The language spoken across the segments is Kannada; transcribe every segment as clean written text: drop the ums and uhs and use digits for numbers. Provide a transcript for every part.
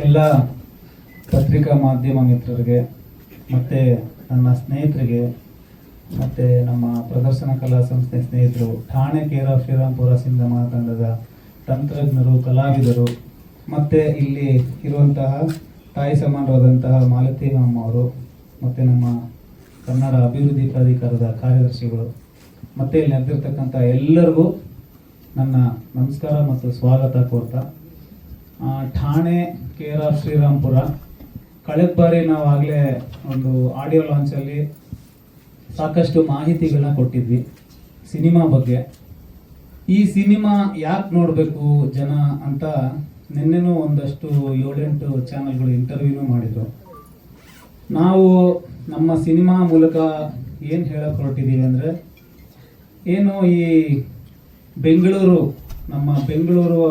ಎಲ್ಲ ಪತ್ರಿಕಾ ಮಾಧ್ಯಮ ಮಿತ್ರರಿಗೆ ಮತ್ತು ನನ್ನ ಸ್ನೇಹಿತರಿಗೆ ಮತ್ತು ನಮ್ಮ ಪ್ರದರ್ಶನ ಕಲಾ ಸಂಸ್ಥೆ ಸ್ನೇಹಿತರು, ಠಾಣೆ ಕೇರ್ ಆಫ್ ಶ್ರೀರಾಮ್ಪುರ ಸಿಂಧಮ ತಂಡದ ತಂತ್ರಜ್ಞರು, ಕಲಾವಿದರು ಮತ್ತು ಇಲ್ಲಿ ಇರುವಂತಹ ತಾಯಿ ಸಮಾನರಾದಂತಹ ಮಾಲತಿ ಅಮ್ಮ ಅವರು ಮತ್ತು ನಮ್ಮ ಕನ್ನಡ ಅಭಿವೃದ್ಧಿ ಪ್ರಾಧಿಕಾರದ ಕಾರ್ಯದರ್ಶಿಗಳು ಮತ್ತು ಇಲ್ಲಿ ನೆರೆದಿರ್ತಕ್ಕಂಥ ಎಲ್ಲರಿಗೂ ನನ್ನ ನಮಸ್ಕಾರ ಮತ್ತು ಸ್ವಾಗತ ಕೋರ್ತಾ, ಠಾಣೆ ಕೇರ್ ಆಫ್ ಶ್ರೀರಾಮ್ಪುರ ಕಳೆದ ಬಾರಿ ನಾವಾಗಲೇ ಒಂದು ಆಡಿಯೋ ಲಾಂಚಲ್ಲಿ ಸಾಕಷ್ಟು ಮಾಹಿತಿಗಳನ್ನ ಕೊಟ್ಟಿದ್ವಿ ಸಿನಿಮಾ ಬಗ್ಗೆ. ಈ ಸಿನಿಮಾ ಯಾಕೆ ನೋಡಬೇಕು ಜನ ಅಂತ ನಿನ್ನೆನೂ ಒಂದಷ್ಟು 7-8 ಚಾನಲ್ಗಳು ಇಂಟರ್ವ್ಯೂನೂ ಮಾಡಿದ್ರು. ನಾವು ನಮ್ಮ ಸಿನಿಮಾ ಮೂಲಕ ಏನು ಹೇಳಕ್ಕೆ ಹೊರಟಿದ್ದೀವಿ ಅಂದರೆ, ಏನು ಈ ಬೆಂಗಳೂರು, ನಮ್ಮ ಬೆಂಗಳೂರು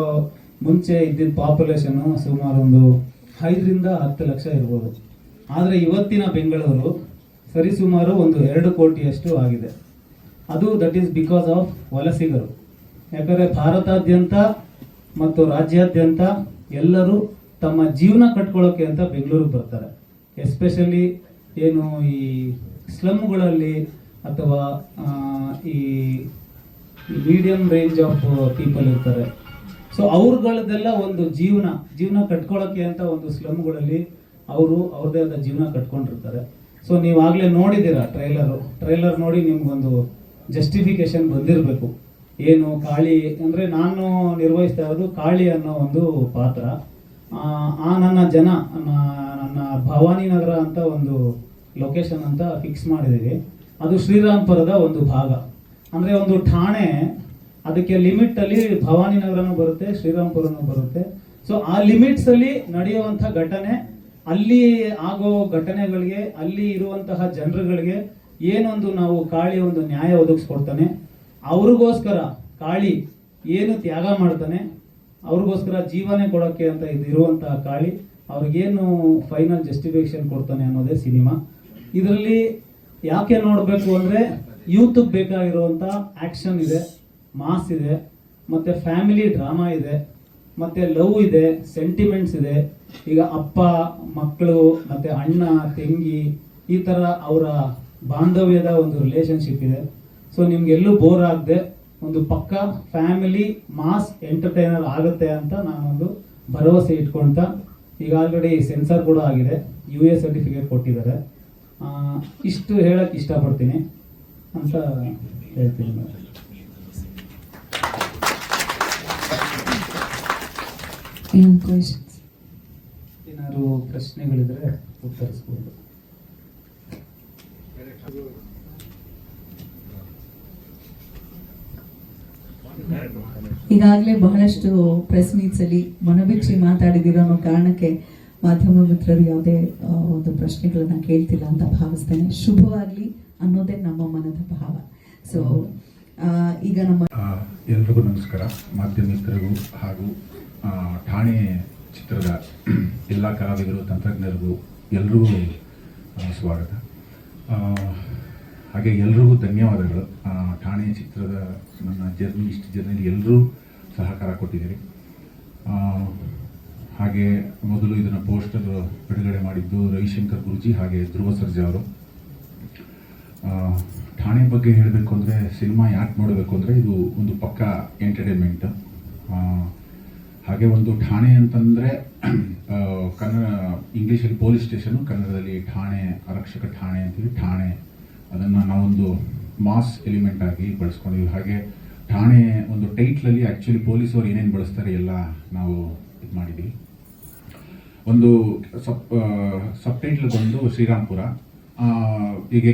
ಮುಂಚೆ ಇದ್ದಿದ್ದ ಪಾಪ್ಯುಲೇಷನ್ನು ಸುಮಾರು ಒಂದು 5-10 ಲಕ್ಷ ಇರ್ಬೋದು. ಆದರೆ ಇವತ್ತಿನ ಬೆಂಗಳೂರು ಸರಿಸುಮಾರು ಒಂದು 2 ಕೋಟಿಯಷ್ಟು ಆಗಿದೆ. ಅದು ದಟ್ ಈಸ್ ಬಿಕಾಸ್ ಆಫ್ ವಲಸಿಗರು. ಯಾಕಂದರೆ ಭಾರತಾದ್ಯಂತ ಮತ್ತು ರಾಜ್ಯಾದ್ಯಂತ ಎಲ್ಲರೂ ತಮ್ಮ ಜೀವನ ಕಟ್ಕೊಳ್ಳೋಕೆ ಅಂತ ಬೆಂಗಳೂರಿಗೆ ಬರ್ತಾರೆ. ಎಸ್ಪೆಷಲಿ ಏನು ಈ ಸ್ಲಮ್ಗಳಲ್ಲಿ ಅಥವಾ ಈ ಮೀಡಿಯಂ ರೇಂಜ್ ಆಫ್ ಪೀಪಲ್ ಇರ್ತಾರೆ. ಸೊ ಅವ್ರಗಳದೆಲ್ಲ ಒಂದು ಜೀವನ ಕಟ್ಕೊಳ್ಳೋಕೆ ಅಂತ ಒಂದು ಸ್ಲಮ್ಗಳಲ್ಲಿ ಅವರು ಅವ್ರದ್ದೇ ಆದ ಜೀವನ ಕಟ್ಕೊಂಡಿರ್ತಾರೆ. ಸೊ ನೀವಾಗಲೇ ನೋಡಿದ್ದೀರಾ ಟ್ರೈಲರ್ ನೋಡಿ ನಿಮ್ಗೊಂದು ಜಸ್ಟಿಫಿಕೇಶನ್ ಬಂದಿರಬೇಕು. ಏನು ಕಾಳಿ ಅಂದರೆ ನಾನು ನಿರ್ವಹಿಸ್ತಾ ಇರೋದು ಕಾಳಿ ಅನ್ನೋ ಒಂದು ಪಾತ್ರ. ನನ್ನ ಭವಾನಿ ನಗರ ಅಂತ ಒಂದು ಲೊಕೇಶನ್ ಅಂತ ಫಿಕ್ಸ್ ಮಾಡಿದ್ದೀವಿ. ಅದು ಶ್ರೀರಾಮ್ಪುರದ ಒಂದು ಭಾಗ. ಅಂದರೆ ಒಂದು ಠಾಣೆ, ಅದಕ್ಕೆ ಲಿಮಿಟಲ್ಲಿ ಭವಾನಿ ನಗರನೂ ಬರುತ್ತೆ, ಶ್ರೀರಾಮ್ಪುರನೂ ಬರುತ್ತೆ. ಸೊ ಆ ಲಿಮಿಟ್ಸಲ್ಲಿ ನಡೆಯುವಂಥ ಘಟನೆ, ಅಲ್ಲಿ ಆಗೋ ಘಟನೆಗಳಿಗೆ, ಅಲ್ಲಿ ಇರುವಂತಹ ಜನರುಗಳಿಗೆ ಏನೊಂದು ನಾವು ಕಾಳಿ ಒಂದು ನ್ಯಾಯ ಒದಗಿಸ್ಕೊಡ್ತಾನೆ, ಅವ್ರಿಗೋಸ್ಕರ ಕಾಳಿ ಏನು ತ್ಯಾಗ ಮಾಡ್ತಾನೆ, ಅವ್ರಿಗೋಸ್ಕರ ಜೀವನೇ ಕೊಡೋಕ್ಕೆ ಅಂತ ಇರುವಂತಹ ಕಾಳಿ ಅವ್ರಿಗೇನು ಫೈನಲ್ ಜಸ್ಟಿಫಿಕೇಶನ್ ಕೊಡ್ತಾನೆ ಅನ್ನೋದೇ ಸಿನಿಮಾ. ಇದರಲ್ಲಿ ಯಾಕೆ ನೋಡಬೇಕು ಅಂದರೆ, ಯೂತ್ಗೆ ಬೇಕಾಗಿರುವಂಥ ಆ್ಯಕ್ಷನ್ ಇದೆ, ಮಾಸ್ ಇದೆ, ಮತ್ತು ಫ್ಯಾಮಿಲಿ ಡ್ರಾಮಾ ಇದೆ, ಮತ್ತು ಲವ್ ಇದೆ, ಸೆಂಟಿಮೆಂಟ್ಸ್ ಇದೆ. ಈಗ ಅಪ್ಪ ಮಕ್ಕಳು ಮತ್ತು ಅಣ್ಣ ತಂಗಿ ಈ ಥರ ಅವರ ಬಾಂಧವ್ಯದ ಒಂದು ರಿಲೇಷನ್ಶಿಪ್ ಇದೆ. ಸೊ ನಿಮ್ಗೆಲ್ಲೂ ಬೋರ್ ಆಗದೆ ಒಂದು ಪಕ್ಕ ಫ್ಯಾಮಿಲಿ ಮಾಸ್ ಎಂಟರ್ಟೈನರ್ ಆಗುತ್ತೆ ಅಂತ ನಾನೊಂದು ಭರವಸೆ ಇಟ್ಕೊಳ್ತಾ, ಈಗ ಆಲ್ರೆಡಿ ಸೆನ್ಸಾರ್ ಕೂಡ ಆಗಿದೆ, US ಸರ್ಟಿಫಿಕೇಟ್ ಕೊಟ್ಟಿದ್ದಾರೆ. ಇಷ್ಟು ಹೇಳಕ್ಕೆ ಇಷ್ಟಪಡ್ತೀನಿ ಅಂತ ಹೇಳ್ತೀನಿ. ಏನಾದ್ರು ಪ್ರಶ್ನೆಗಳಿದ್ರೆ ಉತ್ತರಿಸ್ಬೋದು. ಈಗಾಗಲೇ ಬಹಳಷ್ಟು ಪ್ರೆಸ್ ಮೀಟ್ಸ್ ಅಲ್ಲಿ ಮನಬಿಚ್ಚಿ ಮಾತಾಡಿದಿರೋ ಅನ್ನೋ ಕಾರಣಕ್ಕೆ ಮಾಧ್ಯಮ ಮಿತ್ರರು ಯಾವುದೇ ಒಂದು ಪ್ರಶ್ನೆಗಳನ್ನ ಕೇಳ್ತಿಲ್ಲ ಅಂತ ಭಾವಿಸ್ತೇನೆ. ಶುಭವಾಗ್ಲಿ ಅನ್ನೋದೇ ನಮ್ಮ ಮನದ ಭಾವ. ಸೊ ಈಗ ನಮ್ಮ ಎಲ್ರಿಗೂ ನಮಸ್ಕಾರ. ಮಾಧ್ಯಮ ಮಿತ್ರರಿಗೂ ಹಾಗೂ ಠಾಣೆ ಚಿತ್ರದ ಎಲ್ಲ ಕಲಾವಿದರು, ತಂತ್ರಜ್ಞರಿಗೂ ಎಲ್ರಿಗೂ ಸ್ವಾಗತ. ಹಾಗೆ ಎಲ್ರಿಗೂ ಧನ್ಯವಾದಗಳು. ಠಾಣೆ ಚಿತ್ರದ ನನ್ನ ಇಷ್ಟು ಜರ್ನಿಲಿ ಎಲ್ಲರೂ ಸಹಕಾರ ಕೊಟ್ಟಿದ್ದೀರಿ. ಹಾಗೆ ಮೊದಲು ಇದನ್ನು ಪೋಸ್ಟರ್ ಬಿಡುಗಡೆ ಮಾಡಿದ್ದು ರವಿಶಂಕರ್ ಗುರುಜಿ ಹಾಗೆ ಧ್ರುವ ಸರ್ಜಾ ಅವರು. ಠಾಣೆ ಬಗ್ಗೆ ಹೇಳಬೇಕು ಅಂದರೆ, ಸಿನಿಮಾ ಯಾಕೆ ನೋಡಬೇಕು ಅಂದರೆ, ಇದು ಒಂದು ಪಕ್ಕ ಎಂಟರ್ಟೈನ್ಮೆಂಟ್. ಹಾಗೆ ಒಂದು ಠಾಣೆ ಅಂತಂದರೆ ಕನ್ನಡ, ಇಂಗ್ಲೀಷಲ್ಲಿ ಪೊಲೀಸ್ ಸ್ಟೇಷನು, ಕನ್ನಡದಲ್ಲಿ ಠಾಣೆ, ಆರಕ್ಷಕ ಠಾಣೆ ಅಂತೀವಿ. ಠಾಣೆ ಅದನ್ನು ನಾವೊಂದು ಮಾಸ್ ಎಲಿಮೆಂಟ್ ಆಗಿ ಬಳಸ್ಕೊಂಡಿದ್ವಿ. ಹಾಗೆ ಠಾಣೆ ಒಂದು ಟೈಟ್ಲಲ್ಲಿ ಆ್ಯಕ್ಚುಲಿ ಪೊಲೀಸವ್ರು ಏನೇನು ಬಳಸ್ತಾರೆ ಎಲ್ಲ ನಾವು ಇದು ಮಾಡಿದ್ದೀವಿ. ಒಂದು ಸಬ್ ಟೈಟ್ಲ್ ಬಂದು ಶ್ರೀರಾಮ್ಪುರ. ಈಗ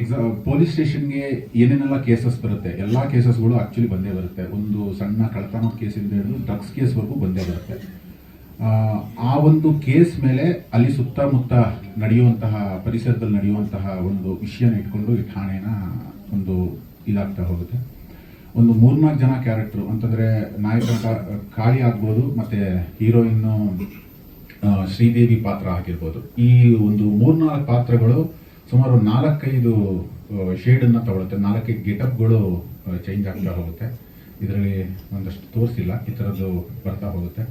ಪೊಲೀಸ್ ಸ್ಟೇಷನ್ಗೆ ಏನೇನೆಲ್ಲ ಕೇಸಸ್ ಬರುತ್ತೆ, ಎಲ್ಲ ಕೇಸಸ್ಗಳು ಆ್ಯಕ್ಚುಲಿ ಬಂದೇ ಬರುತ್ತೆ. ಒಂದು ಸಣ್ಣ ಕಳ್ಳತನದ ಕೇಸಿಂದ ಹಿಡಿದು ಡ್ರಗ್ಸ್ ಕೇಸ್ವರೆಗೂ ಬಂದೇ ಬರುತ್ತೆ. ಆ ಒಂದು ಕೇಸ್ ಮೇಲೆ ಅಲ್ಲಿ ಸುತ್ತಮುತ್ತ ನಡೆಯುವಂತಹ, ಪರಿಸರದಲ್ಲಿ ನಡೆಯುವಂತಹ ಒಂದು ವಿಷಯನ ಇಟ್ಕೊಂಡು ಈ ಠಾಣೆನ ಒಂದು ಇದಾಗ್ತಾ ಹೋಗುತ್ತೆ. ಒಂದು 3-4 ಜನ ಕ್ಯಾರೆಕ್ಟ್ರು ಅಂತಂದರೆ, ನಾಯಕ ಕಾಳಿ ಆಗ್ಬೋದು, ಮತ್ತು ಹೀರೋಯಿನ್ನು ಶ್ರೀದೇವಿ ಪಾತ್ರ ಆಗಿರ್ಬೋದು. ಈ ಒಂದು 3-4 ಪಾತ್ರಗಳು ಸುಮಾರು 4-5 ಶೇಡನ್ನು ತಗೊಳುತ್ತೆ. 4 ಗೆಟಪ್ಗಳು ಚೇಂಜ್ ಆಗ್ತಾ ಹೋಗುತ್ತೆ. ಇದರಲ್ಲಿ ಒಂದಷ್ಟು ತೋರಿಸಿಲ್ಲ, ಈ ಥರದ್ದು ಬರ್ತಾ ಹೋಗುತ್ತೆ.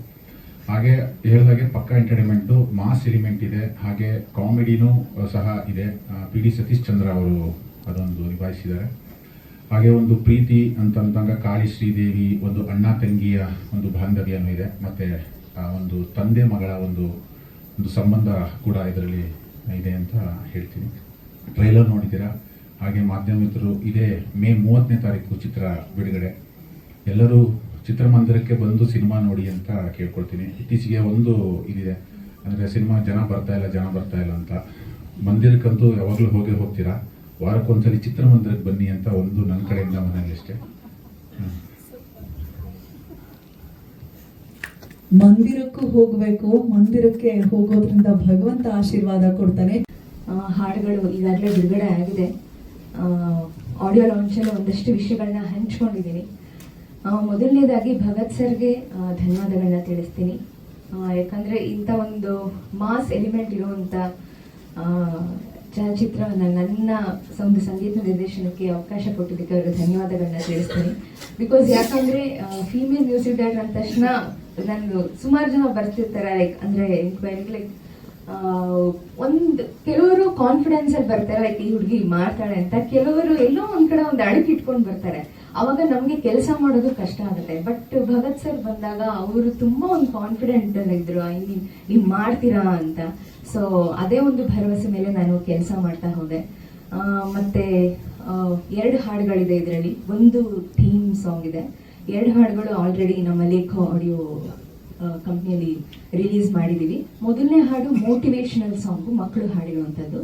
ಹಾಗೆ ಹೇಳಿದಾಗೆ ಪಕ್ಕ ಎಂಟರ್ಟೈನ್ಮೆಂಟು, ಮಾಸ್ ಎಲಿಮೆಂಟ್ ಇದೆ, ಹಾಗೆ ಕಾಮಿಡಿನೂ ಸಹ ಇದೆ. ಪಿ ಡಿ ಸತೀಶ್ ಚಂದ್ರ ಅವರು ಅದೊಂದು ನಿಭಾಯಿಸಿದ್ದಾರೆ. ಹಾಗೆ ಒಂದು ಪ್ರೀತಿ ಅಂತಂದಾಗ ಕಾಳಿ ಶ್ರೀದೇವಿ, ಒಂದು ಅಣ್ಣ ತಂಗಿಯ ಒಂದು ಬಾಂಧವ್ಯನೂ ಇದೆ, ಮತ್ತು ಒಂದು ತಂದೆ ಮಗಳ ಒಂದು ಸಂಬಂಧ ಕೂಡ ಇದರಲ್ಲಿ ಇದೆ ಅಂತ ಹೇಳ್ತೀನಿ. ಟ್ರೈಲರ್ ನೋಡಿದ್ದೀರಾ. ಹಾಗೆ ಮಾಧ್ಯಮ ಮಿತ್ರರು, ಇದೇ ಮೇ 30ನೇ ತಾರೀಕು ಚಿತ್ರ ಬಿಡುಗಡೆ. ಎಲ್ಲರೂ ಚಿತ್ರಮಂದಿರಕ್ಕೆ ಬಂದು ಸಿನಿಮಾ ನೋಡಿ ಅಂತ ಕೇಳ್ಕೊಳ್ತೀನಿ. ಇತ್ತೀಚೆಗೆ ಒಂದು ಇದಿದೆ, ಅಂದರೆ ಸಿನಿಮಾ ಜನ ಬರ್ತಾ ಇಲ್ಲ ಅಂತ. ಮಂದಿರಕ್ಕಂತೂ ಯಾವಾಗಲೂ ಹೋಗ್ತೀರಾ, ವಾರಕ್ಕೊಂದ್ಸಲಿ ಚಿತ್ರಮಂದಿರಕ್ಕೆ ಬನ್ನಿ ಅಂತ ಒಂದು ನನ್ನ ಕಡೆಯಿಂದ ಮನೆಯಲ್ಲಿ ಅಷ್ಟೇ. ಮಂದಿರಕ್ಕೂ ಹೋಗಬೇಕು, ಮಂದಿರಕ್ಕೆ ಹೋಗೋದ್ರಿಂದ ಭಗವಂತ ಆಶೀರ್ವಾದ ಕೊಡ್ತಾನೆ. ಹಾಡುಗಳು ಈಗಾಗಲೇ ಬಿಡುಗಡೆ ಆಗಿದೆ. ಆಡಿಯೋ ಲಾಂಚಲ್ಲಿ ಒಂದಷ್ಟು ವಿಷಯಗಳನ್ನ ಹಂಚ್ಕೊಂಡಿದ್ದೀನಿ. ಮೊದಲನೇದಾಗಿ ಭಗತ್ ಸರ್ಗೆ ಧನ್ಯವಾದಗಳನ್ನ ತಿಳಿಸ್ತೀನಿ. ಯಾಕಂದರೆ ಇಂಥ ಒಂದು ಮಾಸ್ ಎಲಿಮೆಂಟ್ ಇರುವಂಥ ಚಲನಚಿತ್ರವನ್ನು ನನ್ನ ಒಂದು ಸಂಗೀತ ನಿರ್ದೇಶನಕ್ಕೆ ಅವಕಾಶ ಕೊಟ್ಟಿದ್ದಕ್ಕೆ ಅವರಿಗೆ ಧನ್ಯವಾದಗಳನ್ನ ತಿಳಿಸ್ತೀನಿ. ಬಿಕಾಸ್ ಯಾಕಂದರೆ ಫೀಮೇಲ್ ಮ್ಯೂಸಿಕ್ ಡೈರೆಕ್ಟರ್ ಅಂದ ತಕ್ಷಣ ನಾನು ಸುಮಾರು ಜನ ಬರ್ತಿರ್ತಾರೆ, ಲೈಕ್ ಅಂದರೆ ಲೈಕ್ ಕೆಲವರು ಕಾನ್ಫಿಡೆನ್ಸ್ ಅಲ್ಲಿ ಬರ್ತಾರೆ, ಲೈಕ್ ಈ ಹುಡುಗಿ ಮಾಡ್ತಾಳೆ ಅಂತ. ಕೆಲವರು ಎಲ್ಲೋ ಒಂದ್ ಕಡೆ ಒಂದು ಅಡುಗೆ ಇಟ್ಕೊಂಡು ಬರ್ತಾರೆ. ಅವಾಗ ನಮ್ಗೆ ಕೆಲಸ ಮಾಡೋದು ಕಷ್ಟ ಆಗುತ್ತೆ. ಬಟ್ ಭಗತ್ ಸರ್ ಬಂದಾಗ ಅವರು ತುಂಬಾ ಒಂದು ಕಾನ್ಫಿಡೆಂಟ್ ಇದ್ರು, ನೀವು ಮಾಡ್ತೀರಾ ಅಂತ. ಸೊ ಅದೇ ಒಂದು ಭರವಸೆ ಮೇಲೆ ನಾನು ಕೆಲಸ ಮಾಡ್ತಾ ಹೋದೆ. ಮತ್ತೆ 2 ಹಾಡುಗಳಿದೆ ಇದರಲ್ಲಿ. ಒಂದು ಥೀಮ್ ಸಾಂಗ್ ಇದೆ. 2 ಹಾಡುಗಳು ಆಲ್ರೆಡಿ ನಮ್ಮ ಲೇಖ ಆಡಿಯೋ ಕಂಪ್ನಿಯಲ್ಲಿ ರಿಲೀಸ್ ಮಾಡಿದ್ದೀವಿ. ಮೊದಲನೇ ಹಾಡು ಮೋಟಿವೇಶನಲ್ ಸಾಂಗು, ಮಕ್ಕಳು ಹಾಡಿರುವಂಥದ್ದು,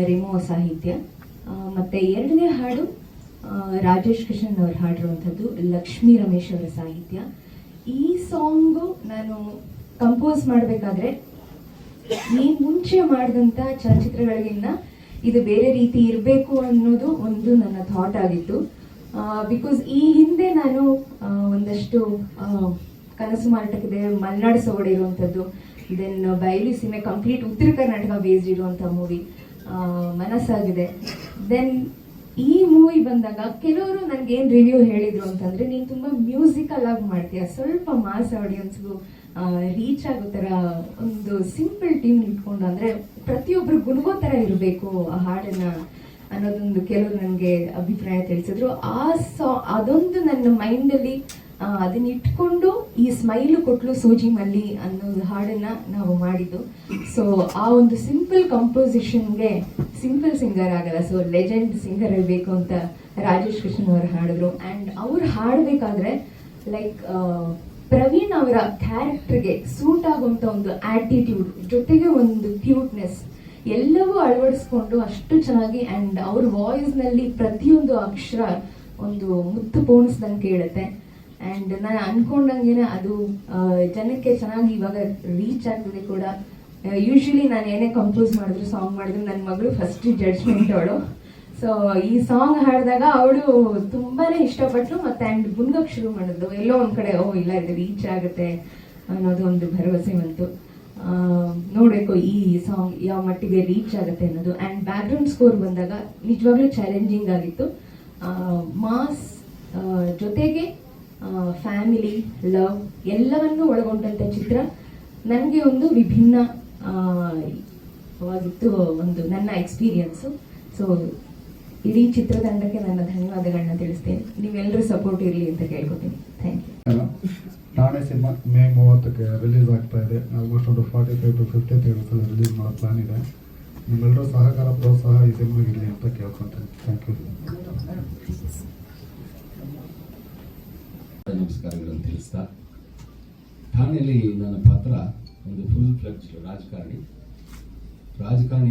ರೆಮೋ ಸಾಹಿತ್ಯ. ಮತ್ತು 2ನೇ ಹಾಡು ರಾಜೇಶ್ ಕಿಶನ್ ಅವರು ಹಾಡಿರುವಂಥದ್ದು, ಲಕ್ಷ್ಮೀ ರಮೇಶ್ ಅವರ ಸಾಹಿತ್ಯ. ಈ ಸಾಂಗು ನಾನು ಕಂಪೋಸ್ ಮಾಡಬೇಕಾದ್ರೆ ಈ ಮುಂಚೆ ಮಾಡಿದಂಥ ಚಲನಚಿತ್ರಗಳಿಗಿಂತ ಇದು ಬೇರೆ ರೀತಿ ಇರಬೇಕು ಅನ್ನೋದು ಒಂದು ನನ್ನ ಥಾಟ್ ಆಗಿತ್ತು. ಬಿಕಾಸ್ ಈ ಹಿಂದೆ ನಾನು ಒಂದಷ್ಟು ಕನಸು ಮಾರಾಟಕ್ಕಿದೆ, ಮಲೆನಾಡು ಸೊಗಡು ಇರುವಂಥದ್ದು, ದೆನ್ ಬಯಲು ಸೀಮೆ ಕಂಪ್ಲೀಟ್ ಉತ್ತರ ಕರ್ನಾಟಕ ಬೇಸ್ಡ್ ಇರುವಂಥ ಮೂವಿ ಮನಸ್ಸಾಗಿದೆ. ದೆನ್ ಈ ಮೂವಿ ಬಂದಾಗ ಕೆಲವರು ನನಗೇನು ರಿವ್ಯೂ ಹೇಳಿದ್ರು ಅಂತಂದ್ರೆ, ನೀನು ತುಂಬಾ ಮ್ಯೂಸಿಕಲ್ ಆಗಿ ಮಾಡ್ತೀಯ, ಸ್ವಲ್ಪ ಮಾಸ್ ಆಡಿಯನ್ಸ್ಗೂ ರೀಚ್ ಆಗೋ ಥರ ಒಂದು ಸಿಂಪಲ್ ಟೀಮ್ ಇಟ್ಕೊಂಡು, ಅಂದ್ರೆ ಪ್ರತಿಯೊಬ್ರು ಗುಣಗೋ ಥರ ಇರಬೇಕು ಆ ಹಾಡನ್ನ ಅನ್ನೋದೊಂದು ಕೆಲವರು ನನಗೆ ಅಭಿಪ್ರಾಯ ತಿಳಿಸಿದ್ರು. ಅದೊಂದು ನನ್ನ ಮೈಂಡಲ್ಲಿ ಅದನ್ನ ಇಟ್ಕೊಂಡು ಈ ಸ್ಮೈಲು ಕೊಟ್ಲು ಸೂಜಿ ಮಲ್ಲಿ ಅನ್ನೋ ಹಾಡನ್ನ ನಾವು ಮಾಡಿದ್ದು. ಸೊ ಆ ಒಂದು ಸಿಂಪಲ್ ಕಂಪೋಸಿಷನ್ಗೆ ಸಿಂಪಲ್ ಸಿಂಗರ್ ಆಗಲ್ಲ, ಸೊ ಲೆಜೆಂಡ್ ಸಿಂಗರ್ ಇರಬೇಕು ಅಂತ ರಾಜೇಶ್ ಕೃಷ್ಣನ್ ಅವರು ಹಾಡಿದ್ರು. ಆ್ಯಂಡ್ ಅವ್ರು ಹಾಡಬೇಕಾದ್ರೆ ಲೈಕ್ ಪ್ರವೀಣ್ ಅವರ ಕ್ಯಾರೆಕ್ಟರ್ಗೆ ಸೂಟ್ ಆಗುವಂಥ ಒಂದು ಆಟಿಟ್ಯೂಡ್ ಜೊತೆಗೆ ಒಂದು ಕ್ಯೂಟ್ನೆಸ್ ಎಲ್ಲವೂ ಅಳವಡಿಸ್ಕೊಂಡು ಅಷ್ಟು ಚೆನ್ನಾಗಿ, ಆ್ಯಂಡ್ ಅವ್ರ ವಾಯ್ಸ್ನಲ್ಲಿ ಪ್ರತಿಯೊಂದು ಅಕ್ಷರ ಒಂದು ಮುತ್ತು ಪೋಣಿಸ್ದಂಗೆ ಕೇಳುತ್ತೆ. ಆ್ಯಂಡ್ ನಾನು ಅನ್ಕೊಂಡಂಗೆನೆ ಅದು ಜನಕ್ಕೆ ಚೆನ್ನಾಗಿ ಇವಾಗ ರೀಚ್ ಆಗ್ತದೆ ಕೂಡ. ಯೂಶ್ವಲಿ ನಾನು ಏನೇ ಕಂಪೋಸ್ ಮಾಡಿದ್ರು, ಸಾಂಗ್ ಮಾಡಿದ್ರು, ನನ್ನ ಮಗಳು ಫಸ್ಟ್ ಜಡ್ಜ್ಮೆಂಟ್ ಅವಳು. ಸೊ ಈ ಸಾಂಗ್ ಹಾಡಿದಾಗ ಅವಳು ತುಂಬಾನೇ ಇಷ್ಟಪಟ್ಟರು. ಮತ್ತೆ ಆ್ಯಂಡ್ ಗುನ್ಗಕ್ಕೆ ಶುರು ಮಾಡಿದ್ಲು. ಎಲ್ಲೋ ಒಂದ್ ಕಡೆ ಇಲ್ಲ ಇದು ರೀಚ್ ಆಗುತ್ತೆ ಅನ್ನೋದು ಒಂದು ಭರವಸೆ ಬಂತು. ನೋಡಬೇಕು ಈ ಸಾಂಗ್ ಯಾವ ಮಟ್ಟಿಗೆ ರೀಚ್ ಆಗುತ್ತೆ ಅನ್ನೋದು. ಆ್ಯಂಡ್ ಬ್ಯಾಕ್ಗ್ರೌಂಡ್ ಸ್ಕೋರ್ ಬಂದಾಗ ನಿಜವಾಗ್ಲೂ ಚಾಲೆಂಜಿಂಗ್ ಆಗಿತ್ತು. ಮಾಸ್ ಜೊತೆಗೆ ಫ್ಯಾಮಿಲಿ, ಲವ್ ಎಲ್ಲವನ್ನೂ ಒಳಗೊಂಡಂಥ ಚಿತ್ರ. ನನಗೆ ಒಂದು ವಿಭಿನ್ನವಾಗಿತ್ತು ಒಂದು ನನ್ನ ಎಕ್ಸ್ಪೀರಿಯನ್ಸು. ಸೊ ಇಡೀ ಚಿತ್ರತಂಡಕ್ಕೆ ನನ್ನ ಧನ್ಯವಾದಗಳನ್ನ ತಿಳಿಸ್ತೇನೆ. ನೀವೆಲ್ಲರೂ ಸಪೋರ್ಟ್ ಇರಲಿ ಅಂತ ಕೇಳ್ಕೊತೀನಿ. Thank you. ಠಾಣೆ ಸಿನಿಮಾ ಮೇ 30ಕ್ಕೆ ರಿಲೀಸ್ ಆಗ್ತಾ ಇದೆ. ಆಲ್ಮೋಸ್ಟ್ ಒಂದು 45 to 50 ಥಿಯೇಟರ್ಸಲ್ಲಿ ರಿಲೀಸ್ ಮಾಡೋ ಪ್ಲಾನ್ ಇದೆ. ನಿಮ್ಮೆಲ್ಲರೂ ಸಹಕಾರ ಪ್ರೋತ್ಸಾಹ ಈ ಸಿನಿಮಾಗಿರಲಿ ಅಂತ ಕೇಳ್ಕೊತೀನಿ. Thank you. ನಮಸ್ಕಾರಗಳನ್ನು ತಿಳಿಸ್ತಾ, ಠಾಣೆಯಲ್ಲಿ ನನ್ನ ಪಾತ್ರ ಒಂದು ಫುಲ್ ಫ್ಲೆಡ್ಜ್ ರಾಜಕಾರಣಿ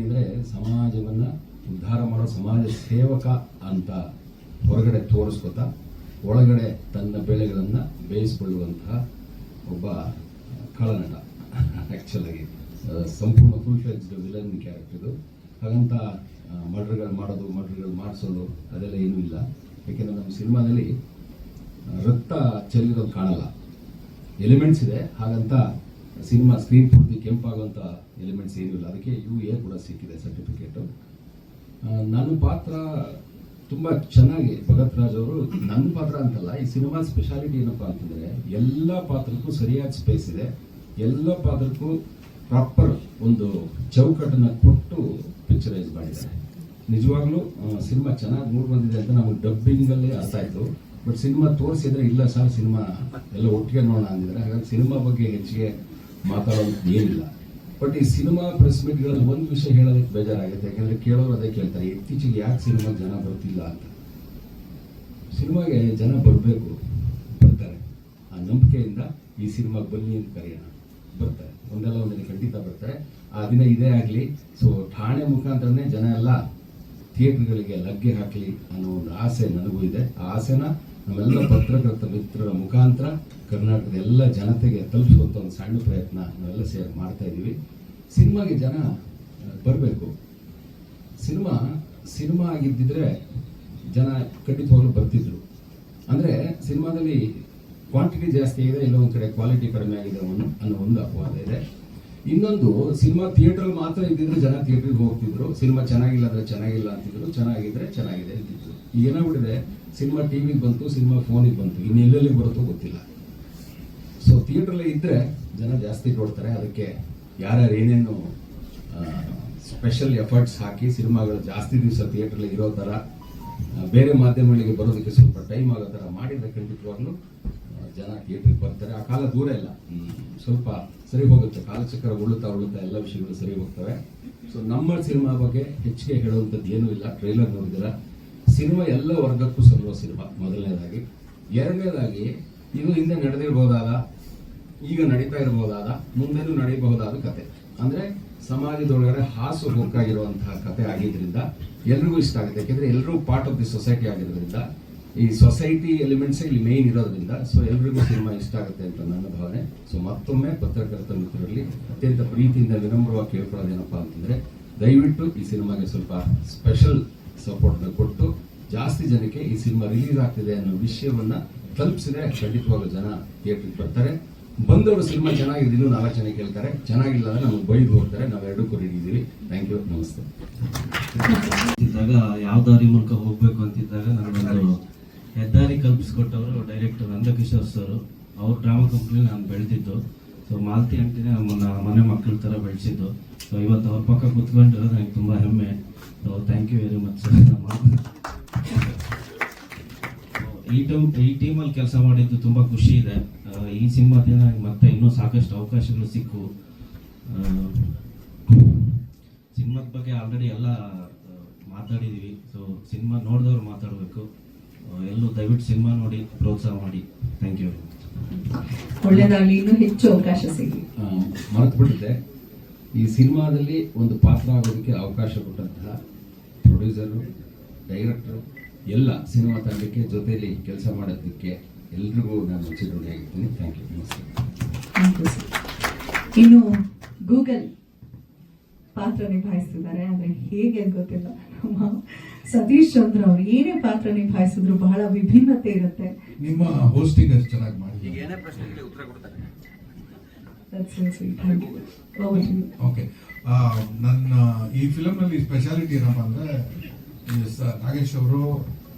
ಅಂದರೆ ಸಮಾಜವನ್ನು ಉದ್ಧಾರ ಮಾಡೋ ಸಮಾಜ ಸೇವಕ ಅಂತ ಹೊರಗಡೆ ತೋರಿಸ್ಕೊತಾ ಒಳಗಡೆ ತನ್ನ ಬೆಳೆಗಳನ್ನು ಬೇಯಿಸ್ಕೊಳ್ಳುವಂತಹ ಒಬ್ಬ ಕಳನಟ. ಆ್ಯಕ್ಚುಲಾಗಿ ಸಂಪೂರ್ಣ ಫುಲ್ ಫ್ಲೆಡ್ಜ್ಡ್ ವಿಲನ್ ಕ್ಯಾರೆಕ್ಟರ್. ಹಾಗಂತ ಮರ್ಡರ್ಗಳು ಮಾಡಿಸೋದು ಅದೆಲ್ಲ ಏನೂ ಇಲ್ಲ. ಯಾಕೆಂದರೆ ನಮ್ಮ ಸಿನಿಮಾದಲ್ಲಿ ರಕ್ತ ಚೆಲ್ಲಿರೋದು ಕಾಣಲ್ಲ, ಎಲಿಮೆಂಟ್ಸ್ ಇದೆ. ಹಾಗಂತ ಸಿನಿಮಾ ಸ್ಕ್ರೀನ್ ಪೂರ್ತಿ ಕೆಂಪಾಗುವಂಥ ಎಲಿಮೆಂಟ್ಸ್ ಏನೂ ಇಲ್ಲ. ಅದಕ್ಕೆ UA ಕೂಡ ಸಿಕ್ಕಿದೆ ಸರ್ಟಿಫಿಕೇಟು. ನನ್ನ ಪಾತ್ರ ತುಂಬ ಚೆನ್ನಾಗಿ ಭಗತ್ ರಾಜ್ ಅವರು, ನನ್ನ ಪಾತ್ರ ಅಂತಲ್ಲ, ಈ ಸಿನಿಮಾ ಸ್ಪೆಷಾಲಿಟಿ ಏನಪ್ಪ ಅಂತಂದರೆ ಎಲ್ಲ ಪಾತ್ರಕ್ಕೂ ಸರಿಯಾದ ಸ್ಪೇಸ್ ಇದೆ. ಎಲ್ಲ ಪಾತ್ರಕ್ಕೂ ಪ್ರಾಪರ್ ಒಂದು ಚೌಕಟ್ಟನ್ನು ಕೊಟ್ಟು ಪಿಕ್ಚರೈಸ್ ಮಾಡಿದ್ದಾರೆ. ನಿಜವಾಗ್ಲೂ ಸಿನಿಮಾ ಚೆನ್ನಾಗಿ ಮೂಡ್ ಬಂದಿದೆ ಅಂತ ನಮಗೆ ಡಬ್ಬಿಂಗಲ್ಲೇ ಅರ್ಥ ಆಯಿತು. ಬಟ್ ಸಿನಿಮಾ ತೋರಿಸಿದ್ರೆ ಇಲ್ಲ ಸರ್ ಸಿನಿಮಾ ಎಲ್ಲ ಒಟ್ಟಿಗೆ ನೋಡೋಣ ಅಂದಿದ್ದಾರೆ. ಹಾಗಾಗಿ ಸಿನಿಮಾ ಬಗ್ಗೆ ಹೆಚ್ಚಿಗೆ ಮಾತಾಡೋದು ಏನಿಲ್ಲ. ಬಟ್ ಈ ಸಿನಿಮಾ ಪ್ರೆಸ್ ಮೀಟ್ಗಳಲ್ಲಿ ಒಂದು ವಿಷಯ ಹೇಳೋದಕ್ಕೆ ಬೇಜಾರಾಗುತ್ತೆ. ಯಾಕಂದರೆ ಕೇಳೋರು ಅದೇ ಕೇಳ್ತಾರೆ, ಇತ್ತೀಚೆಗೆ ಯಾಕೆ ಸಿನಿಮಾ ಜನ ಬರ್ತಿಲ್ಲ ಅಂತ. ಸಿನಿಮಾಗೆ ಜನ ಬರಬೇಕು, ಬರ್ತಾರೆ. ಆ ನಂಬಿಕೆಯಿಂದ ಈ ಸಿನಿಮಾಗೆ ಬನ್ನಿ ಅಂತ ಕರೆಯೋಣ, ಬರ್ತಾರೆ. ಒಂದಲ್ಲ ಒಂದಿನ ಖಂಡಿತ ಬರ್ತಾರೆ. ಆ ದಿನ ಇದೇ ಆಗಲಿ. ಸೊ ಠಾಣೆ ಮುಖಾಂತರನೇ ಜನ ಎಲ್ಲ ಥಿಯೇಟರ್ಗಳಿಗೆ ಲಗ್ಗೆ ಹಾಕಲಿ ಅನ್ನೋ ಒಂದು ಆಸೆ ನನಗೂ ಇದೆ. ಆ ಆಸೆನ ನಮ್ಮೆಲ್ಲ ಪತ್ರಕರ್ತ ಮಿತ್ರರ ಮುಖಾಂತರ ಕರ್ನಾಟಕದ ಎಲ್ಲ ಜನತೆಗೆ ತಲುಪಿಸುವಂಥ ಒಂದು ಸಣ್ಣ ಪ್ರಯತ್ನ ನಾವೆಲ್ಲ ಸೇರಿ ಮಾಡ್ತಾ ಇದ್ದೀವಿ. ಸಿನಿಮಾಗೆ ಜನ ಬರಬೇಕು. ಸಿನಿಮಾ ಆಗಿದ್ದಿದ್ರೆ ಜನ ಖಂಡಿತವಾಗ್ಲೂ ಬರ್ತಿದ್ರು. ಅಂದರೆ ಸಿನಿಮಾದಲ್ಲಿ ಕ್ವಾಂಟಿಟಿ ಜಾಸ್ತಿ ಇದೆ, ಇಲ್ಲ ಒಂದು ಕಡೆ ಕ್ವಾಲಿಟಿ ಕಡಿಮೆ ಆಗಿದೆ ಅನ್ನೋ ಒಂದು ಅಪವಾದ ಇದೆ. ಇನ್ನೊಂದು, ಸಿನಿಮಾ ಥಿಯೇಟರ್ ಮಾತ್ರ ಇದ್ದಿದ್ರೆ ಜನ ಥಿಯೇಟರ್ಗೆ ಹೋಗ್ತಿದ್ರು. ಸಿನಿಮಾ ಚೆನ್ನಾಗಿಲ್ಲ ಅಂದ್ರೆ ಚೆನ್ನಾಗಿಲ್ಲ ಅಂತಿದ್ರು, ಚೆನ್ನಾಗಿದ್ರೆ ಚೆನ್ನಾಗಿದೆ ಅಂತಿದ್ರು. ಈಗ ಏನಾಗ್ಬಿಟ್ಟಿದೆ, ಸಿನಿಮಾ ಟಿವಿಗೆ ಬಂತು, ಸಿನಿಮಾ ಫೋನಿಗೆ ಬಂತು, ಇನ್ನೆಲ್ಲೆಲ್ಲಿ ಬರುತ್ತೋ ಗೊತ್ತಿಲ್ಲ. ಸೊ ಥಿಯೇಟ್ರಲ್ಲೇ ಇದ್ದರೆ ಜನ ಜಾಸ್ತಿ ನೋಡ್ತಾರೆ. ಅದಕ್ಕೆ ಯಾರ್ಯಾರು ಏನೇನು ಸ್ಪೆಷಲ್ ಎಫರ್ಟ್ಸ್ ಹಾಕಿ ಸಿನಿಮಾಗಳು ಜಾಸ್ತಿ ದಿವಸ ಥಿಯೇಟ್ರಲ್ಲಿ ಇರೋ ಥರ, ಬೇರೆ ಮಾಧ್ಯಮಗಳಿಗೆ ಬರೋದಕ್ಕೆ ಸ್ವಲ್ಪ ಟೈಮ್ ಆಗೋ ಥರ ಮಾಡಿದರೆ ಖಂಡಿತವಾಗ್ಲೂ ಜನ ಥಿಯೇಟ್ರಿಗೆ ಬರ್ತಾರೆ. ಆ ಕಾಲ ದೂರ ಇಲ್ಲ, ಸ್ವಲ್ಪ ಸರಿ ಹೋಗುತ್ತೆ. ಕಾಲಚಕ್ರ ಉಳುತ್ತಾ ಎಲ್ಲ ವಿಷಯಗಳು ಸರಿ ಹೋಗ್ತವೆ. ಸೊ ನಮ್ಮ ಸಿನಿಮಾ ಬಗ್ಗೆ ಹೆಚ್ಚಿಗೆ ಹೇಳುವಂಥದ್ದು ಏನೂ ಇಲ್ಲ. ಟ್ರೈಲರ್ ನೋಡಿದಿರ. ಸಿನಿಮಾ ಎಲ್ಲ ವರ್ಗಕ್ಕೂ ಸಲ್ಲುವ ಸಿನಿಮಾ, ಮೊದಲನೇದಾಗಿ. ಎರಡನೇದಾಗಿ, ಇದು ಹಿಂದೆ ನಡೆದಿರಬಹುದಾದ, ಈಗ ನಡೀತಾ ಇರಬಹುದಾದ, ಮುಂದೆನೂ ನಡೀಬಹುದಾದ ಕತೆ. ಅಂದರೆ ಸಮಾಜದೊಳಗಡೆ ಹಾಸು ಹೊಕ್ಕಾಗಿರುವಂತಹ ಕತೆ ಆಗಿದ್ರಿಂದ ಎಲ್ರಿಗೂ ಇಷ್ಟ ಆಗುತ್ತೆ. ಯಾಕೆಂದರೆ ಎಲ್ಲರೂ ಪಾರ್ಟ್ ಆಫ್ ದಿ ಸೊಸೈಟಿ ಆಗಿರೋದ್ರಿಂದ, ಈ ಸೊಸೈಟಿ ಎಲಿಮೆಂಟ್ಸ್ ಇಲ್ಲಿ ಮೇನ್ ಇರೋದ್ರಿಂದ ಸೊ ಎಲ್ರಿಗೂ ಸಿನಿಮಾ ಇಷ್ಟ ಆಗುತ್ತೆ ಅಂತ ನನ್ನ ಭಾವನೆ. ಸೊ ಮತ್ತೊಮ್ಮೆ ಪತ್ರಕರ್ತ ಮಿತ್ರರಲ್ಲಿ ಅತ್ಯಂತ ಪ್ರೀತಿಯಿಂದ ವಿನಮ್ರವಾಗಿ ಕೇಳ್ಕೊಳ್ಳೋದೇನಪ್ಪ ಅಂತಂದರೆ, ದಯವಿಟ್ಟು ಈ ಸಿನಿಮಾಗೆ ಸ್ವಲ್ಪ ಸ್ಪೆಷಲ್ ಸಪೋರ್ಟ್ನ ಕೊಟ್ಟು ಜಾಸ್ತಿ ಜನಕ್ಕೆ ಈ ಸಿನಿಮಾ ರಿಲೀಸ್ ಆಗ್ತಿದೆ ಅನ್ನೋ ವಿಷಯವನ್ನ ತಲುಪಿಸಿದ್ರೆ ಖಂಡಿತವಾಗ್ಲೂ ಜನ ಥಿಯೇಟ್ರಿಗೆ ಬರ್ತಾರೆ. ಬಂದವರು ಸಿನಿಮಾ ಚೆನ್ನಾಗಿದೆ ಇನ್ನೂ 4 ಜನ ಕೇಳ್ತಾರೆ, ಚೆನ್ನಾಗಿಲ್ಲ ಅಂದ್ರೆ ನಮಗೆ ಬೈದು ಹೋಗ್ತಾರೆ. ನಾವು ಎರಡಕ್ಕೂ ರೆಡಿ ಇದ್ದೀವಿ. ಥ್ಯಾಂಕ್ ಯು, ನಮಸ್ತೆ. ಇದ್ದಾಗ ಯಾವ ದಾರಿ ಮೂಲಕ ಹೋಗ್ಬೇಕು ಅಂತಿದ್ದಾಗ ನನಗೊಂದು ಹೆದ್ದಾರಿ ಕಲ್ಪಿಸ್ಕೊಟ್ಟವರು ಡೈರೆಕ್ಟರ್ ನಂದಕಿಶೋರ್ ಸರ್. ಅವ್ರ ಡ್ರಾಮಾ ಕಂಪ್ನಿ ನಾನು ಬೆಳೆದಿದ್ದು. ಸೊ ಮಾಲತಿ ಅಂಟಿನೇ ನಮ್ಮನ್ನ ಮನೆ ಮಕ್ಕಳ ಥರ ಬೆಳೆಸಿದ್ದು. ಸೊ ಇವತ್ತು ಅವ್ರ ಪಕ್ಕ ಕುತ್ಕೊಂಡಿರೋದು ನನಗೆ ತುಂಬ ಹೆಮ್ಮೆ. So thank you very much sir. ಈ ಟೀಮಲ್ಲಿ ಕೆಲಸ ಮಾಡಿದ್ದು ತುಂಬ ಖುಷಿ ಇದೆ. ಈ ಸಿನಿಮಾದಿಂದ ಮತ್ತೆ ಇನ್ನೂ ಸಾಕಷ್ಟು ಅವಕಾಶಗಳು ಸಿಕ್ಕು. ಸಿನಿಮಾದ ಬಗ್ಗೆ ಆಲ್ರೆಡಿ ಎಲ್ಲ ಮಾತಾಡಿದ್ದೀವಿ. ಸೊ ಸಿನಿಮಾ ನೋಡಿದವ್ರು ಮಾತಾಡಬೇಕು. ಎಲ್ಲೂ ದಯವಿಟ್ಟು ಸಿನಿಮಾ ನೋಡಿ ಪ್ರೋತ್ಸಾಹ ಮಾಡಿ. Thank you. ಒಳ್ಳೆದಾಗಲಿ, ಇನ್ನೂ ಹೆಚ್ಚು ಅವಕಾಶ ಸಿಗಲಿ. ಮರೆತುಬಿಟ್ಟಿದ್ದೆ, ಈ ಸಿನಿಮಾದಲ್ಲಿ ಒಂದು ಪಾತ್ರ ಆಗೋದಕ್ಕೆ ಅವಕಾಶ ಕೊಟ್ಟಂತಹ ಪ್ರೊಡ್ಯೂಸರು, ಡೈರೆಕ್ಟರು, ಎಲ್ಲ ಸಿನಿಮಾ ತಂಡಕ್ಕೆ ಜೊತೆಯಲ್ಲಿ ಕೆಲಸ ಮಾಡೋದಕ್ಕೆ ಎಲ್ರಿಗೂ ನಾನು ಚಿರಋಣಿಯಾಗಿರ್ತೀನಿ. ಥ್ಯಾಂಕ್ ಯು, ನಮಸ್ತೆ. ಇನ್ನು ಗೂಗಲ್ ಪಾತ್ರ ನಿಭಾಯಿಸ್ತಿದ್ದಾರೆ, ಆದರೆ ಹೇಗೆ ಅಂತ ಗೊತ್ತಿಲ್ಲ. ನಮ್ಮ ಸತೀಶ್ ಚಂದ್ರ ಅವರು ಏನೇ ಪಾತ್ರ ನಿಭಾಯಿಸಿದ್ರು ಬಹಳ ವಿಭಿನ್ನತೆ ಇರುತ್ತೆ. ನಿಮ್ಮ ಹೋಸ್ಟಿಂಗ್ ಅಷ್ಟು ಚೆನ್ನಾಗಿ ಮಾಡಿ. ಓಕೆ, ನನ್ನ ಈ ಫಿಲಮ್ನಲ್ಲಿ ಸ್ಪೆಷಾಲಿಟಿ ಏನಪ್ಪ ಅಂದರೆ, ನಾಗೇಶ್ ಅವರು,